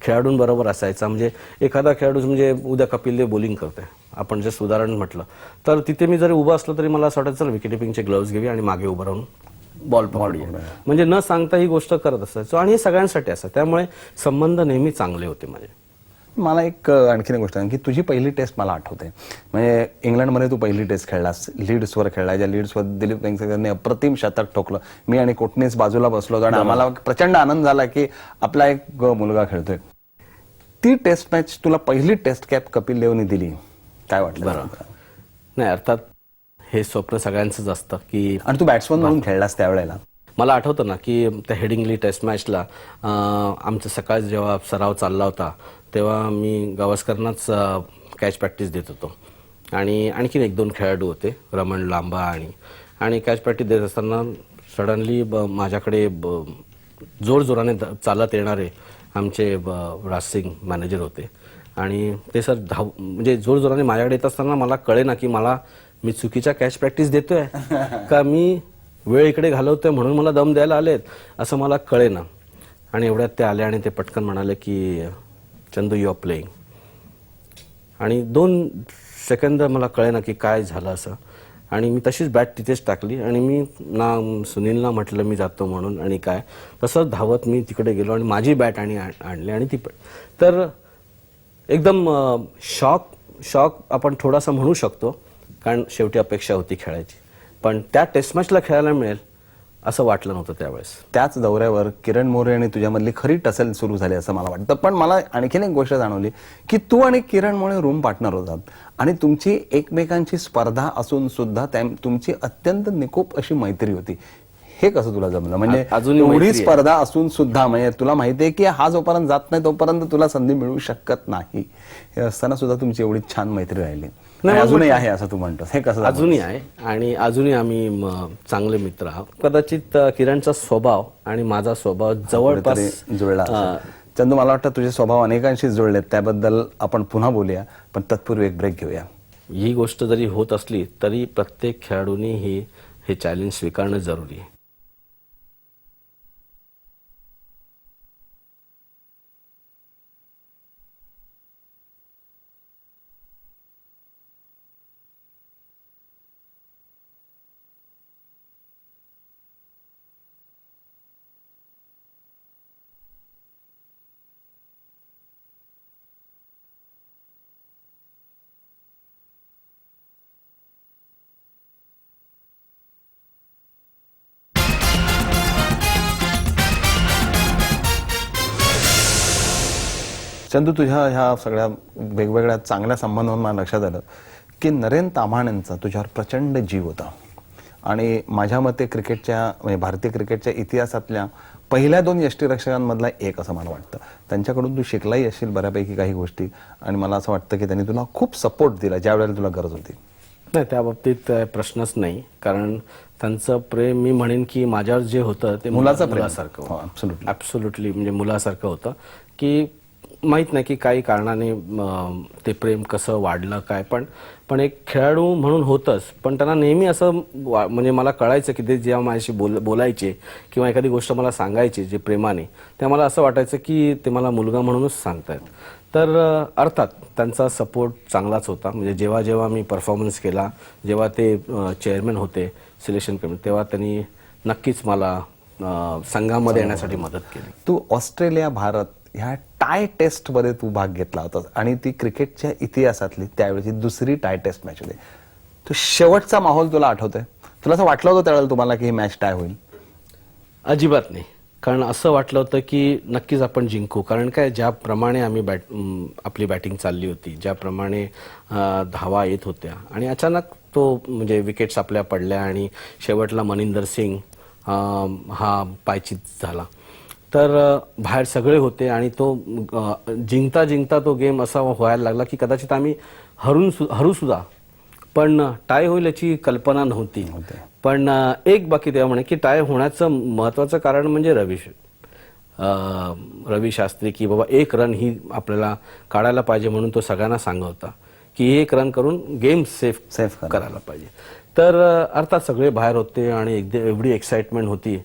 खेळाडूंबरोबर असायचा. म्हणजे एखादा खेळाडू म्हणजे उद्या कपिल देव बॉलिंग करतोय, आपण जर उदाहरण म्हटलं तर तिथे मी जरी उभा असलो तरी मला असं वाटायचं चल विकेटकीपिंगचे ग्लोव्स घेऊया आणि मागे उभं राहून बॉल पकडूया. म्हणजे न सांगता ही गोष्ट करत असायचो आणि हे सगळ्यांसाठी असं. त्यामुळे संबंध नेहमी चांगले होते माझे. मला एक आणखीन एक गोष्ट आहे की तुझी पहिली टेस्ट मला आठवते, म्हणजे इंग्लंडमध्ये तू पहिली टेस्ट खेळलास, लीड्सवर खेळला, ज्या लीड्सवर दिलीप वेंगसरकरने अप्रतिम शतक ठोकलं. मी आणि कोटनीस बाजूला बसलो होतो आणि आम्हाला प्रचंड आनंद झाला की आपला एक मुलगा खेळतोय. ती टेस्ट मॅच तुला पहिली टेस्ट कॅप कपिल देवने दिली, काय वाटलं? बरोबर. नाही, अर्थात हे स्वप्न सगळ्यांचंच असतं की, आणि तू बॅट्समन म्हणून खेळलास त्यावेळेला. मला आठवतं ना की त्या हेडिंग्ली टेस्ट मॅचला आमचं सकाळ जेव्हा सराव चालला होता तेव्हा मी गावस्करांनाच कॅच प्रॅक्टिस देत होतो आणि आणखीन 1-2 खेळाडू होते, रमण लांबा आणि कॅच प्रॅक्टिस देत असताना सडनली माझ्याकडे जोरजोराने चालत येणारे आमचे रासिंग मॅनेजर होते आणि ते सर म्हणजे जोरजोराने माझ्याकडे येत असताना मला कळे ना की मी चुकीच्या कॅच प्रॅक्टिस देतोय का मी वेळ इकडे घालवतोय म्हणून मला दम द्यायला आलेत असं मला कळे ना. आणि एवढ्यात ते आले आणि ते पटकन म्हणाले की चंदू यू आर प्लेइंग. आणि 2 सेकंद मला कळे ना की काय झालं असं. आणि मी तशीच बॅट तिथेच टाकली आणि मी ना सुनीलला म्हटलं मी जातो म्हणून आणि काय तसंच धावत मी तिकडे गेलो आणि माझी बॅट आणली आणि ती तर एकदम शॉक आपण थोडासा म्हणू शकतो, कारण शेवटी अपेक्षा होती खेळायची, पण त्या टेस्ट मॅचला खेळायला मिळेल असं वाटलं नव्हतं त्यावेळेस. त्याच दौऱ्यावर किरण मोरे आणि तुझ्यामधली खरी टसल सुरू झाली असं मला वाटतं. पण मला आणखीन एक गोष्ट जाणवली की तू आणि किरण मोरे रूम पार्टनर होतात आणि तुमची एकमेकांची स्पर्धा असून सुद्धा तुमची अत्यंत निकोप अशी मैत्री होती. हे कसं तुला जमलं? म्हणजे अजूनही एवढी मैत्री आहे. स्पर्धा असून सुद्धा म्हणजे तुला माहितीये की हा जोपर्यंत जात नाही तोपर्यंत तुला संधी मिळू शकत नाही, हे असताना सुद्धा तुमची एवढी छान मैत्री राहिली. आणि अजूनही आहे असं तू म्हणतोस, हे कसं? अजूनही आहे आणि अजूनही आम्ही चांगले मित्र आहोत. कदाचित किरणचा स्वभाव आणि माझा स्वभाव जवळपास जुळला. चंदू, मला वाटतं तुझे स्वभाव अनेकांशी जुळलेत, त्याबद्दल आपण पुन्हा बोलूया, पण तत्पूर्वी एक ब्रेक घेऊया. ही गोष्ट जरी होत असली तरी प्रत्येक खेळाडूंनी हे चॅलेंज स्वीकारणं जरुरी आहे. चंदू, तुझ्या ह्या सगळ्या वेगवेगळ्या चांगल्या संबंधांवर मला लक्षात आलं की नरेन ताम्हाणेंचा तुझ्यावर प्रचंड जीव होता आणि माझ्या मते क्रिकेटच्या म्हणजे भारतीय क्रिकेटच्या इतिहासातल्या पहिल्या 2 यष्टीरक्षकांमधला एक असं मला वाटतं. त्यांच्याकडून तू शिकलाही असशील बऱ्यापैकी काही गोष्टी आणि मला असं वाटतं की त्यांनी तुला खूप सपोर्ट दिला ज्या वेळेला तुला गरज होती. नाही, त्या बाबतीत प्रश्नच नाही, कारण त्यांचं प्रेम मी म्हणेन की माझ्यावर जे होतं ते मुलासारखं होतं. ॲब्सोल्युटली म्हणजे मुलासारखं होतं की माहीत नाही की काही कारणाने ते प्रेम कसं वाढलं काय, पण एक खेळाडू म्हणून होतंच, पण त्यांना नेहमी असं म्हणजे मला कळायचं की ते जेव्हा माझ्याशी बोलायचे किंवा एखादी गोष्ट मला सांगायची जे प्रेमाने, ते मला असं वाटायचं की ते मला मुलगा म्हणूनच सांगतायत. तर अर्थात त्यांचा सपोर्ट चांगलाच होता. म्हणजे जेव्हा जेव्हा मी परफॉर्मन्स केला, जेव्हा ते चेअरमॅन होते सिलेक्शन कमिटी, तेव्हा त्यांनी नक्कीच मला संघामध्ये येण्यासाठी मदत केली. तू ऑस्ट्रेलिया भारत ह्या टाय टेस्ट मध्ये तू भाग घेतला होता आणि ती क्रिकेटच्या इतिहासातली त्यावेळेची दुसरी टाय टेस्ट मॅच होती. तो शेवटचा माहोल तुला आठवतोय? तुला असं वाटलं होतं त्यावेळेला तुम्हाला की ही मॅच टाय होईल? अजिबात नाही, कारण असं वाटलं होतं की नक्कीच आपण जिंकू. कारण काय, ज्याप्रमाणे आम्ही आपली बॅटिंग चालली होती, ज्याप्रमाणे धावा येत होत्या आणि अचानक तो म्हणजे विकेट्स आपल्या पडल्या आणि शेवटला मनिंदर सिंग हा पायचीत झाला. तर बाहेर सगळे होते आणि तो जिंकता जिंकता तो गेम असा व्हायला लागला की कदाचित आम्ही हरू सुद्धा, पण टाय होईल याची कल्पना नव्हती. पण एक बाकी तेव्हा म्हणे की टाय होण्याचं महत्त्वाचं कारण म्हणजे रवी शास्त्री, की बाबा 1 रन ही आपल्याला काढायला पाहिजे म्हणून तो सगळ्यांना सांगत होता की 1 रन करून गेम सेफ करायला पाहिजे. तर अर्थात सगळे बाहेर होते आणि एवढी एक्साइटमेंट होती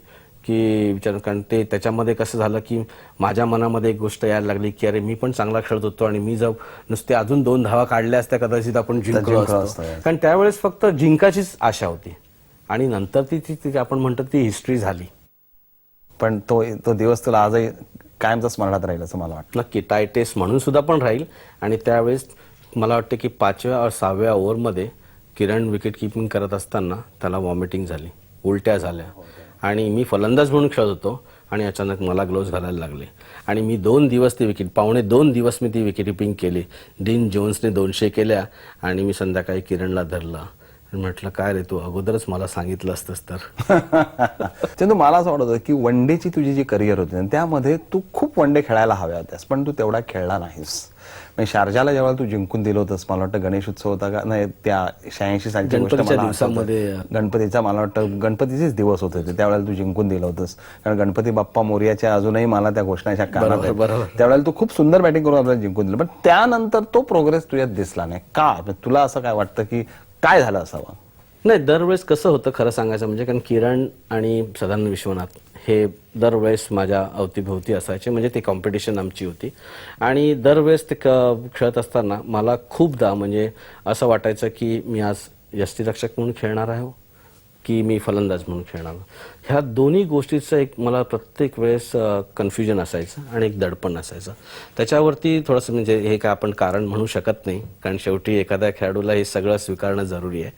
की विचार, कारण ते त्याच्यामध्ये कसं झालं की माझ्या मनामध्ये एक गोष्ट यायला लागली की अरे मी पण चांगला खेळत होतो आणि मी जर नुसते अजून 2 धावा काढल्या असत्या कदाचित आपण जिंकलो असतो. कारण त्यावेळेस फक्त जिंकाचीच आशा होती आणि नंतर ती आपण म्हणतो ती हिस्ट्री झाली. पण तो दिवस तुला आजही कायमचा स्मरणात राहील असं मला वाटतं. नक्की टाय टेस्ट म्हणून सुद्धा पण राहील. आणि त्यावेळेस मला वाटतं की 5व्या और 6व्या ओव्हरमध्ये किरण विकेट किपिंग करत असताना त्याला वॉमिटिंग झाली, उलट्या झाल्या आणि मी फलंदाज म्हणून खेळत होतो आणि अचानक मला ग्लोव्ज घालायला लागले आणि मी 2 दिवस ती पावणे 2 दिवस मी ती विकेट किपिंग केली. डीन जोन्सने 200 केल्या आणि मी संध्याकाळी किरणला धरलं आणि म्हटलं काय रे, तू अगोदरच मला सांगितलं असतंस तर. चंदू, मला असं वाटतं की वन डेची तुझी जी करिअर होती त्यामध्ये तू खूप वन डे खेळायला हव्या होत्यास, पण तू तेवढा खेळला नाहीस. म्हणजे शारजाला जेव्हा तू जिंकून दिलं होतंस, मला वाटतं गणेश उत्सव होता का नाही, त्या 86 सालच्या गोष्ट मला दिवसामध्ये गणपतीचा, मला वाटतं गणपतीचेच दिवस होते त्यावेळेला तू जिंकून दिलं होतंस. कारण गणपती बाप्पा मोरयाच्या अजूनही मला त्या घोषणाच्या कानात आहेत. त्यावेळेला तू खूप सुंदर बॅटिंग करून आपल्याला जिंकून दिलं, पण त्यानंतर तो प्रोग्रेस तुझ्यात दिसला नाही का? तुला असं काय वाटतं की काय झालं असावं? नाही, दरवेळेस कसं होतं खरं सांगायचं म्हणजे, कारण किरण आणि सदानंद विश्वनाथ हे दरवेळेस माझ्या अवतीभोवती असायचे. म्हणजे ती कॉम्पिटिशन आमची होती आणि दरवेळेस ते खेळत असताना मला खूपदा म्हणजे असं वाटायचं की मी आज यष्टीरक्षक म्हणून खेळणार आहे की मी फलंदाज म्हणून खेळणार. ह्या दोन्ही गोष्टीचं एक मला प्रत्येक वेळेस कन्फ्युजन असायचं आणि एक दडपण असायचं. त्याच्यावरती थोडंसं म्हणजे हे काय आपण कारण म्हणू शकत नाही, कारण शेवटी एखाद्या खेळाडूला हे सगळं स्वीकारणं जरुरी आहे.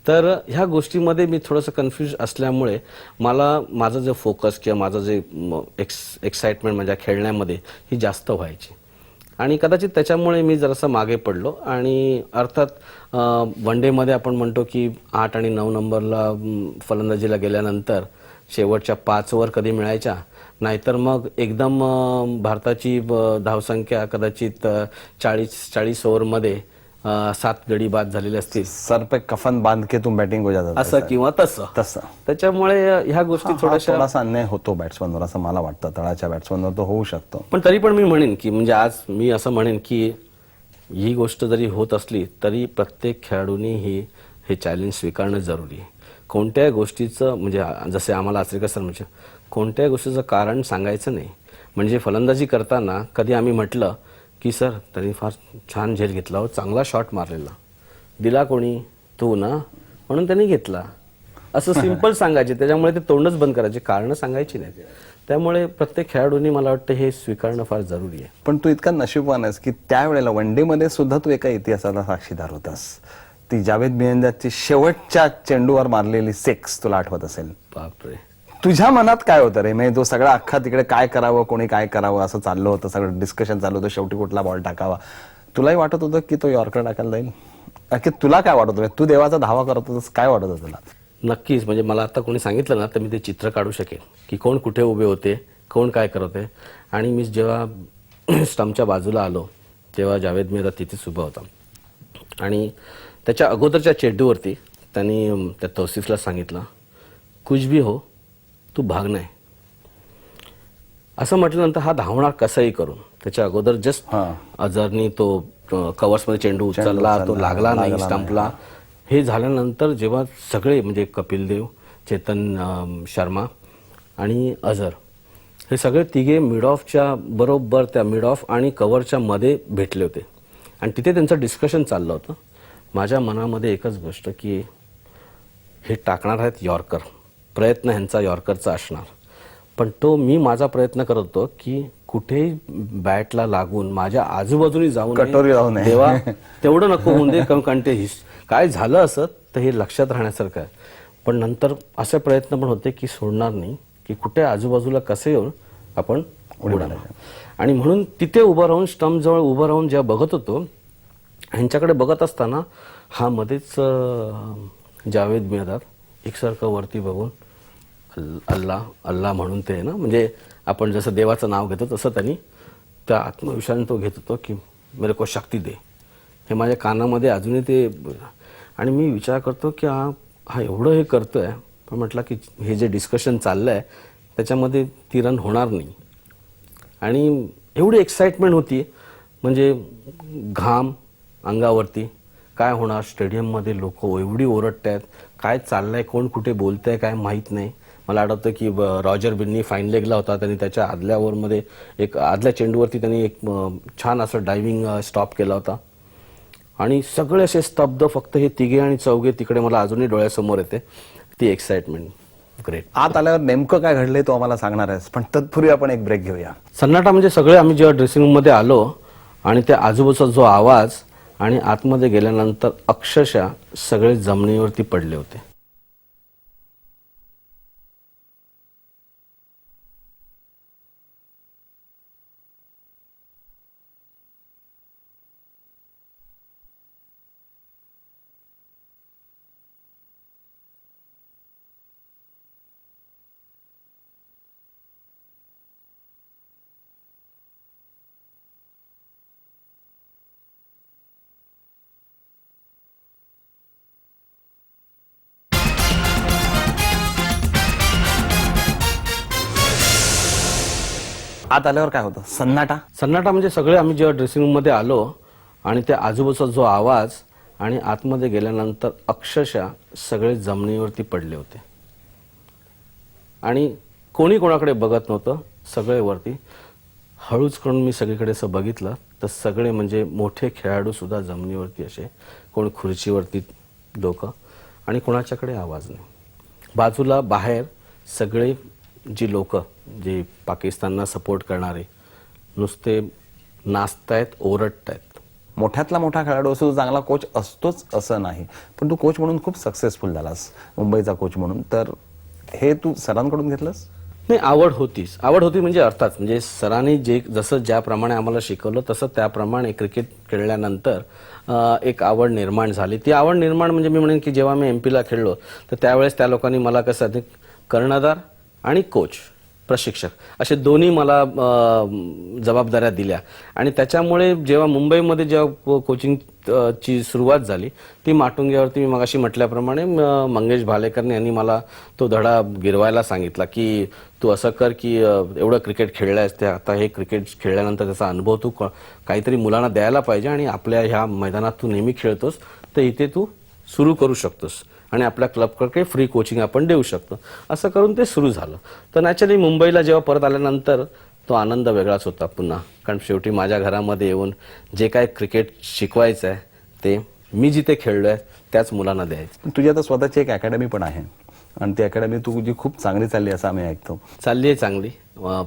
तर ह्या गोष्टीमध्ये मी थोडंसं कन्फ्यूज असल्यामुळे मला माझं जे फोकस किंवा माझं जे एक्साइटमेंट माझ्या खेळण्यामध्ये ही जास्त व्हायची आणि कदाचित त्याच्यामुळे मी जरासं मागे पडलो. आणि अर्थात वन डेमध्ये आपण म्हणतो की 8 आणि 9 नंबरला फलंदाजीला गेल्यानंतर शेवटच्या 5 ओव्हर कधी मिळायच्या, नाहीतर मग एकदम भारताची धावसंख्या कदाचित 40 ओव्हरमध्ये 7 गडी बाद झालेले असतील, सर पे कफन बांध के तुम बॅटिंग हो जाता असं किंवा तसं. त्याच्यामुळे ह्या गोष्टी थोडासा अन्याय होतो बॅट्समनवर असं मला वाटतं. तळाच्या बॅट्समनवर तो होऊ शकतो. पण तरी पण मी म्हणेन की म्हणजे आज मी असं म्हणेन की ही गोष्ट जरी होत असली तरी प्रत्येक खेळाडूंनी हे चॅलेंज स्वीकारणं जरुरी आहे. कोणत्याही गोष्टीचं म्हणजे जसे आम्हाला आचरेकर सर म्हणजे कोणत्याही गोष्टीचं कारण सांगायचं नाही. म्हणजे फलंदाजी करताना कधी आम्ही म्हटलं की सर त्यांनी फार छान झेल घेतला हो, चांगला शॉट मारलेला, दिला कोणी तू ना म्हणून त्यांनी घेतला, असं सिंपल सांगायचे. त्याच्यामुळे ते तोंडच बंद करायचे, कारणं सांगायची नाही. त्यामुळे प्रत्येक खेळाडूंनी मला वाटतं हे स्वीकारणं फार जरुरी आहे. पण तू इतका नशीबवान आहेस की त्यावेळेला वनडेमध्ये सुद्धा तू एका इतिहासाला साक्षीदार होतास. ती जावेद मियांदादची शेवटच्या चेंडूवर मारलेली 6 तुला आठवत असेल. बापरे, तुझ्या मनात काय होतं रे? म्हणजे तो सगळा अख्खा तिकडे काय करावं, कोणी काय करावं असं चाललं होतं, सगळं डिस्कशन चालू होतं, शेवटी कुठला बॉल टाकावा. तुलाही वाटत होतं की तो यॉर्कर टाकायला जाईल? की तुला काय वाटत होतं? तू देवाचा धावा करत होतास, काय वाटत होतं तुला? नक्कीच. म्हणजे मला आता कोणी सांगितलं ना तर मी ते चित्र काढू शकेन की कोण कुठे उभे होते, कोण काय करत होते. आणि मी जेव्हा स्टंपच्या बाजूला आलो तेव्हा जावेद मियांदाद तिथेच उभा होता आणि त्याच्या अगोदरच्या चेंडूवरती त्यांनी त्या तौसिफला सांगितलं, कुछ भी हो तू भाग नाही. असं म्हटल्यानंतर हा धावणार कसंही करून. त्याच्या अगोदर जस्ट अझरनी तो कव्हर्समध्ये चेंडू उचलला, तो लागला नाही स्टंपला. हे झाल्यानंतर जेव्हा सगळे म्हणजे कपिल देव, चेतन शर्मा आणि अझर हे सगळे तिघे मिड ऑफच्या बरोबर त्या मिड ऑफ आणि कव्हरच्या मध्ये भेटले होते आणि तिथे त्यांचं डिस्कशन चाललं होतं. माझ्या मनामध्ये एकच गोष्ट की हे टाकणार आहेत यॉर्कर, प्रयत्न ह्यांचा यॉर्करचा असणार. पण तो मी माझा प्रयत्न करत होतो की कुठेही बॅटला लागून माझ्या आजूबाजूनी जाऊन कटोरी राहू नये. तेव्हा तेवढं नको होऊन दे, कारण ते काय झालं असं तर हे लक्षात राहण्यासारखं आहे. पण नंतर असे प्रयत्न पण होते की सोडणार नाही, की कुठे आजूबाजूला कसे येऊन आपण उडणार. आणि म्हणून तिथे उभं राहून स्टंप जवळ उभं राहून जेव्हा बघत होतो ह्यांच्याकडे बघत असताना हा मध्येच जावेद मियांदाद एकसारखं वरती बघून अल्लाह अल्लाह म्हणून ते ना म्हणजे आपण जसं देवाचं नाव घेतो तसं त्यांनी त्या आत्मविश्वासाने तो घेत होतो की मेरे को शक्ती दे. हे माझ्या कानामध्ये अजूनही ते. आणि मी विचार करतो की हा एवढं हे करतोय, पण म्हटलं की हे जे डिस्कशन चाललं आहे त्याच्यामध्ये ती रन होणार नाही. आणि एवढी एक्साइटमेंट होती, म्हणजे घाम अंगावरती, काय होणार स्टेडियममध्ये, लोक एवढी ओरडतायत, काय चाललंय, कोण कुठे बोलतंय काय माहीत नाही. मला आठवतं की रॉजर बिन्नी फाईन लेगला होता, त्यांनी त्याच्या आदल्या ओव्हरमध्ये आदल्या चेंडूवरती त्यांनी एक छान असं डायव्हिंग स्टॉप केला होता. आणि सगळे असे स्तब्ध, फक्त हे तिघे आणि चौघे तिकडे मला अजूनही डोळ्यासमोर येते ती एक्साइटमेंट. ग्रेट. आत आल्यावर नेमकं काय घडलंय तो आम्हाला सांगणार आहेस, पण तत्पूर्वी आपण एक ब्रेक घेऊया. सन्नाटा म्हणजे सगळे आम्ही जेव्हा ड्रेसिंग रूममध्ये आलो आणि त्या आजूबाजूचा जो आवाज आणि आतमध्ये गेल्यानंतर अक्षरशः सगळे जमिनीवरती पडले होते. आत आल्यावर काय होतं? सन्नाटा. सन्नाटा म्हणजे सगळे आम्ही जेव्हा ड्रेसिंग रूममध्ये आलो आणि त्या आजूबाजूचा जो आवाज आणि आतमध्ये गेल्यानंतर अक्षरशः सगळे जमिनीवरती पडले होते आणि कोणी कोणाकडे बघत नव्हतं, सगळे वरती. हळूच करून मी सगळीकडे असं बघितलं तर सगळे म्हणजे मोठे खेळाडू सुद्धा जमिनीवरती, असे कोण खुर्चीवरती डोकं, आणि कोणाच्याकडे आवाज नाही. बाजूला बाहेर सगळे जी लोक जे पाकिस्तानला सपोर्ट करणारे नुसते नाचतायत, ओरडतायत. मोठ्यातला मोठा खेळाडू असतो, चांगला कोच असतोच असं नाही, पण तू कोच म्हणून खूप सक्सेसफुल झालास, मुंबईचा कोच म्हणून. तर हे तू सरांकडून घेतलंस? नाही, आवड होती म्हणजे अर्थात म्हणजे सरांनी जसं ज्याप्रमाणे आम्हाला शिकवलं तसं त्याप्रमाणे क्रिकेट खेळल्यानंतर एक आवड निर्माण झाली. ती आवड निर्माण म्हणजे मी म्हणेन की जेव्हा मी MP ला खेळलो तर त्यावेळेस त्या लोकांनी मला कसं अधिक कर्णधार आणि कोच, प्रशिक्षक असे दोन्ही मला जबाबदाऱ्या दिल्या. आणि त्याच्यामुळे जेव्हा मुंबईमध्ये जेव्हा कोचिंग ची सुरुवात झाली ती माटुंग्यावरती मी मगाशी म्हटल्याप्रमाणे मंगेश भालेकरने यांनी मला तो धडा गिरवायला सांगितला की तू असं कर की एवढं क्रिकेट खेळलायस ते आता हे क्रिकेट खेळल्यानंतर त्याचा अनुभव तू काहीतरी मुलांना द्यायला पाहिजे आणि आपल्या ह्या मैदानात तू नेहमी खेळतोस तर इथे तू सुरू करू शकतोस आणि आपल्या क्लबकडे फ्री कोचिंग आपण देऊ शकतो. असं करून ते सुरू झालं. तर नॅचरली मुंबईला जेव्हा परत आल्यानंतर तो आनंद वेगळाच होता पुन्हा, कारण शेवटी माझ्या घरामध्ये येऊन जे काय क्रिकेट शिकवायचं आहे ते मी जिथे खेळलो आहे त्याच मुलांना द्यायचं. तुझी आता स्वतःची एक अकॅडमी पण आहे आणि ती अकॅडमी तुझी खूप चांगली चालली असं आम्ही ऐकतो. चालली आहे चांगली,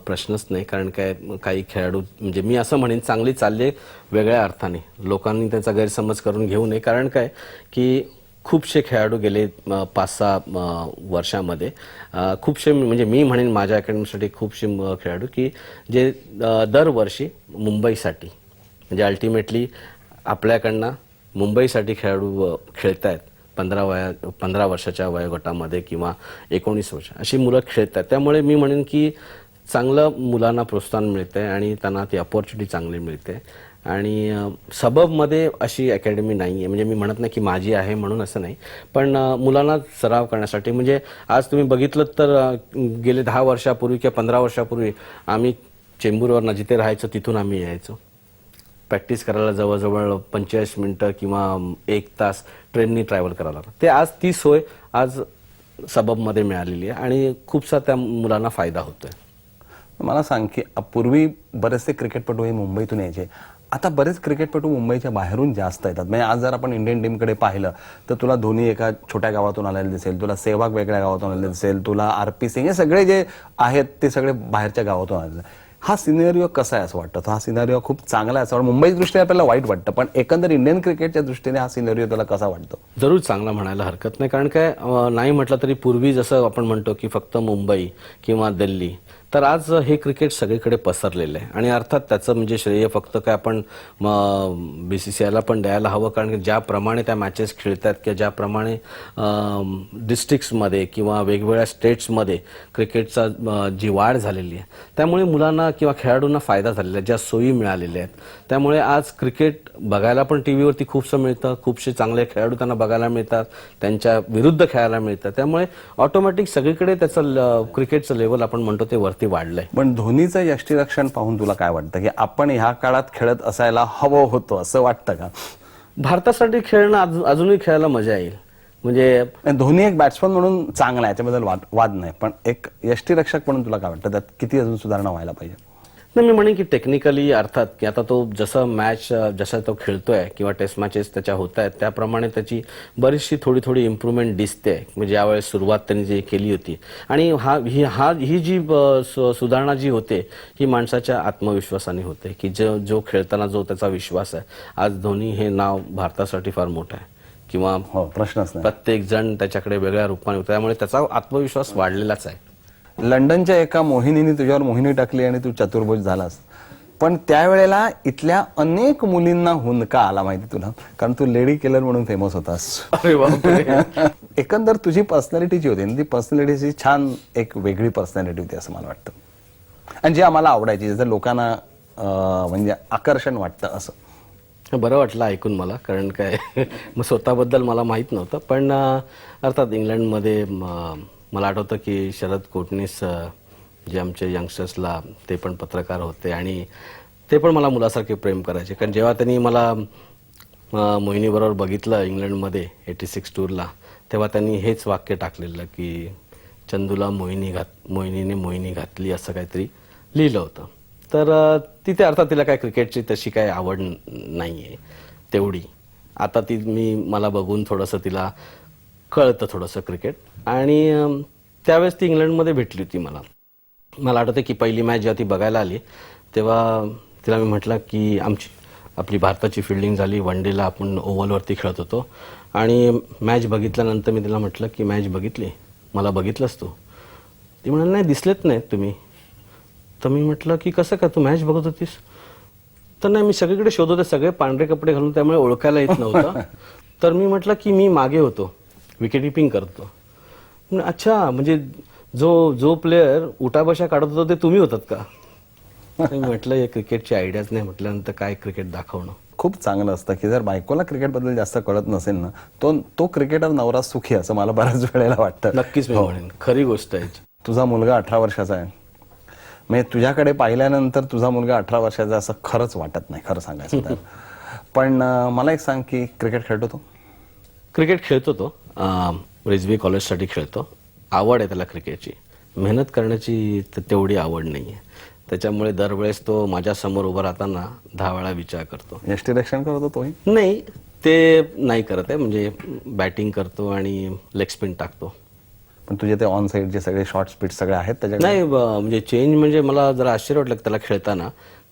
प्रश्नच नाही. कारण काय काही खेळाडू म्हणजे मी असं म्हणेन चांगली चालली आहे वेगळ्या अर्थाने, लोकांनी त्याचा गैरसमज करून घेऊ नये. कारण काय की खूपसे खेळाडू गेले 5-6 वर्षामध्ये, खूपसे म्हणजे मी म्हणेन माझ्या अकॅडमीसाठी खूपसे खेळाडू की जे दरवर्षी मुंबईसाठी म्हणजे अल्टिमेटली आपल्याकडनं मुंबईसाठी खेळाडू खेळतायत. 15 वर्षाच्या वयोगटामध्ये किंवा 19 वर्ष अशी मुलं खेळतात. त्यामुळे मी म्हणेन की चांगलं मुलांना प्रोत्साहन मिळते आणि त्यांना ती अपॉर्च्युनिटी चांगली मिळते. आणि सबबमध्ये अशी अकॅडमी नाही आहे, म्हणजे मी म्हणत नाही की माझी आहे म्हणून असं नाही, पण मुलांना सराव करण्यासाठी म्हणजे आज तुम्ही बघितलं तर गेले 10 वर्षापूर्वी किंवा 15 वर्षापूर्वी आम्ही चेंबूरवरनं जिथे राहायचो तिथून आम्ही यायचो प्रॅक्टिस करायला. जवळजवळ 45 मिनटं किंवा 1 तास ट्रेननी ट्रॅव्हल करायला. ते आज ती सोय आज सबबमध्ये मिळालेली आहे आणि खूपसा त्या मुलांना फायदा होतोय. मला सांग की पूर्वी बरेचसे क्रिकेटपटू हे मुंबईतून यायचे, आता बरेच क्रिकेटपटू मुंबईच्या बाहेरून जास्त येतात. म्हणजे आज जर आपण इंडियन टीमकडे पाहिलं तर तुला धोनी एका छोट्या गावातून आलेले दिसेल, तुला सेहवाग वेगळ्या गावातून आलेले दिसेल, तुला RP सिंग, हे सगळे जे आहेत ते सगळे बाहेरच्या गावातून आलेले. हा सिनेरिओ कसा आहे असं वाटतं? हा सिनेरिओ खूप चांगला आहे असं वाटतं? मुंबई दृष्टीने आपल्याला वाईट वाटतं, पण एकंदर इंडियन क्रिकेटच्या दृष्टीने हा सिनेरिओ तुला कसा वाटतो? जरूर चांगला म्हणायला हरकत नाही. कारण काय नाही म्हटलं तरी पूर्वी जसं आपण म्हणतो की फक्त मुंबई किंवा दिल्ली, तर आज हे क्रिकेट सगळीकडे पसरलेलं आहे. आणि अर्थात त्याचं म्हणजे श्रेय फक्त काय आपण BCCIला पण द्यायला हवं, कारण की ज्याप्रमाणे त्या मॅचेस खेळतात किंवा ज्याप्रमाणे डिस्ट्रिक्ट्समध्ये किंवा वेगवेगळ्या स्टेट्समध्ये क्रिकेटचा जी वाढ झालेली आहे त्यामुळे मुलांना किंवा खेळाडूंना फायदा झालेला आहे, ज्या सोयी मिळालेल्या आहेत. त्यामुळे आज क्रिकेट बघायला पण TV वरती खूपसं मिळतं, खूपसे चांगले खेळाडू त्यांना बघायला मिळतात, त्यांच्या विरुद्ध खेळायला मिळतात. त्यामुळे ऑटोमॅटिक सगळीकडे त्याचं क्रिकेटचं लेवल आपण म्हणतो ते वरती वाढलंय. पण धोनीचं यष्टीरक्षण पाहून तुला काय वाटतं की आपण ह्या काळात खेळत असायला हवं होतं असं वाटतं का? भारतासाठी खेळणं अजूनही खेळायला मजा येईल. म्हणजे धोनी एक बॅट्समन म्हणून चांगला आहे, याच्याबद्दल वाद नाही, पण एक यष्टीरक्षक म्हणून तुला काय वाटतं त्यात किती अजून सुधारणा व्हायला पाहिजे? नाही, मी म्हणेन की टेक्निकली अर्थात की आता तो जसा तो खेळतोय किंवा टेस्ट मॅचेस त्याच्या होत आहेत त्याप्रमाणे त्याची बरीचशी थोडी इम्प्रूव्हमेंट दिसते. म्हणजे ज्यावेळेस सुरुवात त्यांनी जी केली होती आणि ही जी सुधारणा जी होते ही माणसाच्या आत्मविश्वासाने होते की जो खेळताना जो त्याचा विश्वास आहे. आज धोनी हे नाव भारतासाठी फार मोठं आहे किंवा प्रश्नच नाही, प्रत्येक जण त्याच्याकडे वेगळ्या रूपाने होता, त्यामुळे त्याचा आत्मविश्वास वाढलेलाच आहे. लंडनच्या एका मोहिनीने तुझ्यावर मोहिनी टाकली आणि तू चतुर्भुज झालास, पण त्यावेळेला इथल्या अनेक मुलींना हुंदका आला माहिती तुला, कारण तू लेडी किलर म्हणून फेमस होतास. एकंदर तुझी पर्सनॅलिटी जी होती ती पर्सनॅलिटीची छान एक वेगळी पर्सनॅलिटी होती असं मला वाटतं, आणि जी आम्हाला आवडायची, जसं लोकांना म्हणजे आकर्षण वाटतं असं. बरं वाटलं ऐकून मला, कारण काय मग स्वतःबद्दल मला माहीत नव्हतं. पण अर्थात इंग्लंडमध्ये मला आठवतं की शरद कोटणीस जे आमचे यंगस्टर्सला ते पण पत्रकार होते आणि ते पण मला मुलासारखे प्रेम करायचे. कारण जेव्हा त्यांनी मला मोहिनीबरोबर बघितलं इंग्लंडमध्ये 86 टूरला, तेव्हा त्यांनी हेच वाक्य टाकलेलं की चंदूला मोहिनीने मोहिनी घातली असं काहीतरी लिहिलं होतं. तर तिथे अर्थात तिला काय क्रिकेटची तशी काय आवड नाही आहे तेवढी. आता मला बघून थोडंसं तिला कळतं थोडंसं क्रिकेट. आणि त्यावेळेस ती इंग्लंडमध्ये भेटली होती मला आठवतं की पहिली मॅच जेव्हा ती बघायला आली तेव्हा तिला मी म्हटलं की आपली भारताची फिल्डिंग झाली, वन डेला आपण ओव्हलवरती खेळत होतो, आणि मॅच बघितल्यानंतर मी तिला म्हटलं की मॅच बघितली, मला बघितलंस तू? ती म्हणाली नाही, दिसलेत नाही तुम्ही. तर मी म्हटलं की कसं काय, तू मॅच बघत होतीस? तर नाही, मी सगळीकडे शोधत होते, सगळे पांढरे कपडे घालून, त्यामुळे ओळखायला येत नव्हतं. तर मी म्हटलं की मी मागे होतो, विकेट किपिंग करतो. अच्छा, म्हणजे जो प्लेअर उठाबशा काढत होता ते तुम्ही होतात का? मी म्हटलं हे क्रिकेटची आयडियाच नाही, म्हटल्यानंतर काय क्रिकेट दाखवणं. खूप चांगलं असतं की जर बायकोला क्रिकेटबद्दल जास्त कळत नसेल ना, तो क्रिकेटर नवरा सुखी, असं मला बऱ्याच वेळेला वाटतं. नक्कीच मी म्हणेन, खरी गोष्ट आहे. तुझा मुलगा 18 वर्षाचा आहे, म्हणजे तुझ्याकडे पाहिल्यानंतर तुझा मुलगा 18 वर्षाचा असं खरंच वाटत नाही, खरं सांगायचं तर. पण मला एक सांग की क्रिकेट खेळतो तो? क्रिकेट खेळतो तो, रिझवी कॉलेजसाठी खेळतो. आवड आहे त्याला क्रिकेटची, मेहनत करण्याची तेवढी आवड नाही आहे. त्याच्यामुळे दरवेळेस तो माझ्यासमोर उभा राहताना 10 वेळा विचार करतो. यष्टी रक्षण करतो तोही? नाही, ते नाही करत आहे, म्हणजे बॅटिंग करतो आणि लेग स्पिन टाकतो. पण तुझे ते ऑन साईडचे सगळे शॉर्ट स्पीड सगळे आहेत त्याच्याकडे? नाही, म्हणजे चेंज म्हणजे मला जरा आश्चर्य वाटलं त्याला खेळताना,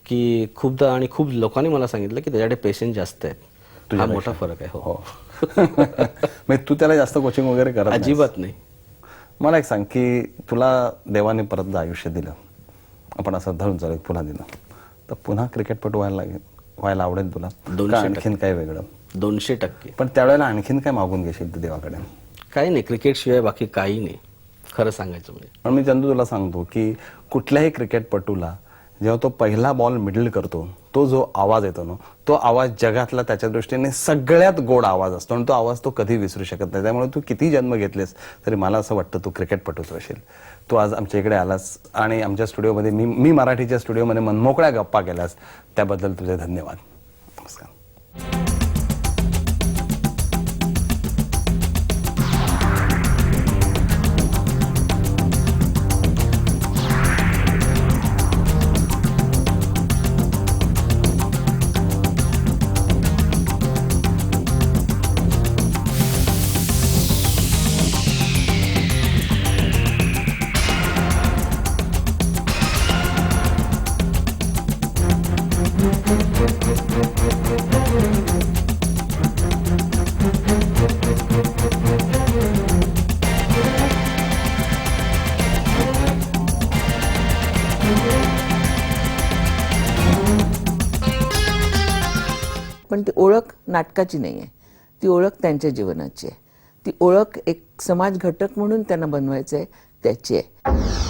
की खूपदा आणि खूप लोकांनी मला सांगितलं की त्याच्याकडे पेशन्स जास्त आहेत. हा मोठा फरक आहे. हो. म्हणजे तू त्याला जास्त कोचिंग वगैरे करत नाहीस? अजिबात नाही. मला एक सांग की तुला देवाने परत आयुष्य दिलं, आपण असं धरून चालू पुन्हा दिलं, तर पुन्हा क्रिकेटपटू व्हायला आवडेल तुला? 200% का आणखीन काय वेगळं? 200%. पण त्यावेळेला आणखीन काय मागून घेशील तू देवाकडे? काही नाही, क्रिकेट शिवाय बाकी काही नाही, खरं सांगायचं म्हणजे. पण मी चंदू तुला सांगतो की कुठल्याही क्रिकेटपटूला जेव्हा तो पहिला बॉल मिडल करतो, तो जो आवाज येतो ना, तो आवाज जगातला त्याच्या दृष्टीने सगळ्यात गोड आवाज असतो, आणि तो आवाज तो कधी विसरू शकत नाही. त्यामुळे तू किती जन्म घेतलेस तरी मला असं वाटतं तू क्रिकेटपटूच असेल. तू आज आमच्या इकडे आलास आणि आमच्या स्टुडिओमध्ये मी मराठीच्या स्टुडिओमध्ये मनमोकळ्या गप्पा केल्यास, त्याबद्दल तुझे धन्यवाद. नमस्कार. पण ती ओळख नाटकाची नाही आहे, ती ओळख त्यांच्या जीवनाची आहे. ती ओळख एक समाज घटक म्हणून त्यांना बनवायचं आहे, त्याची आहे.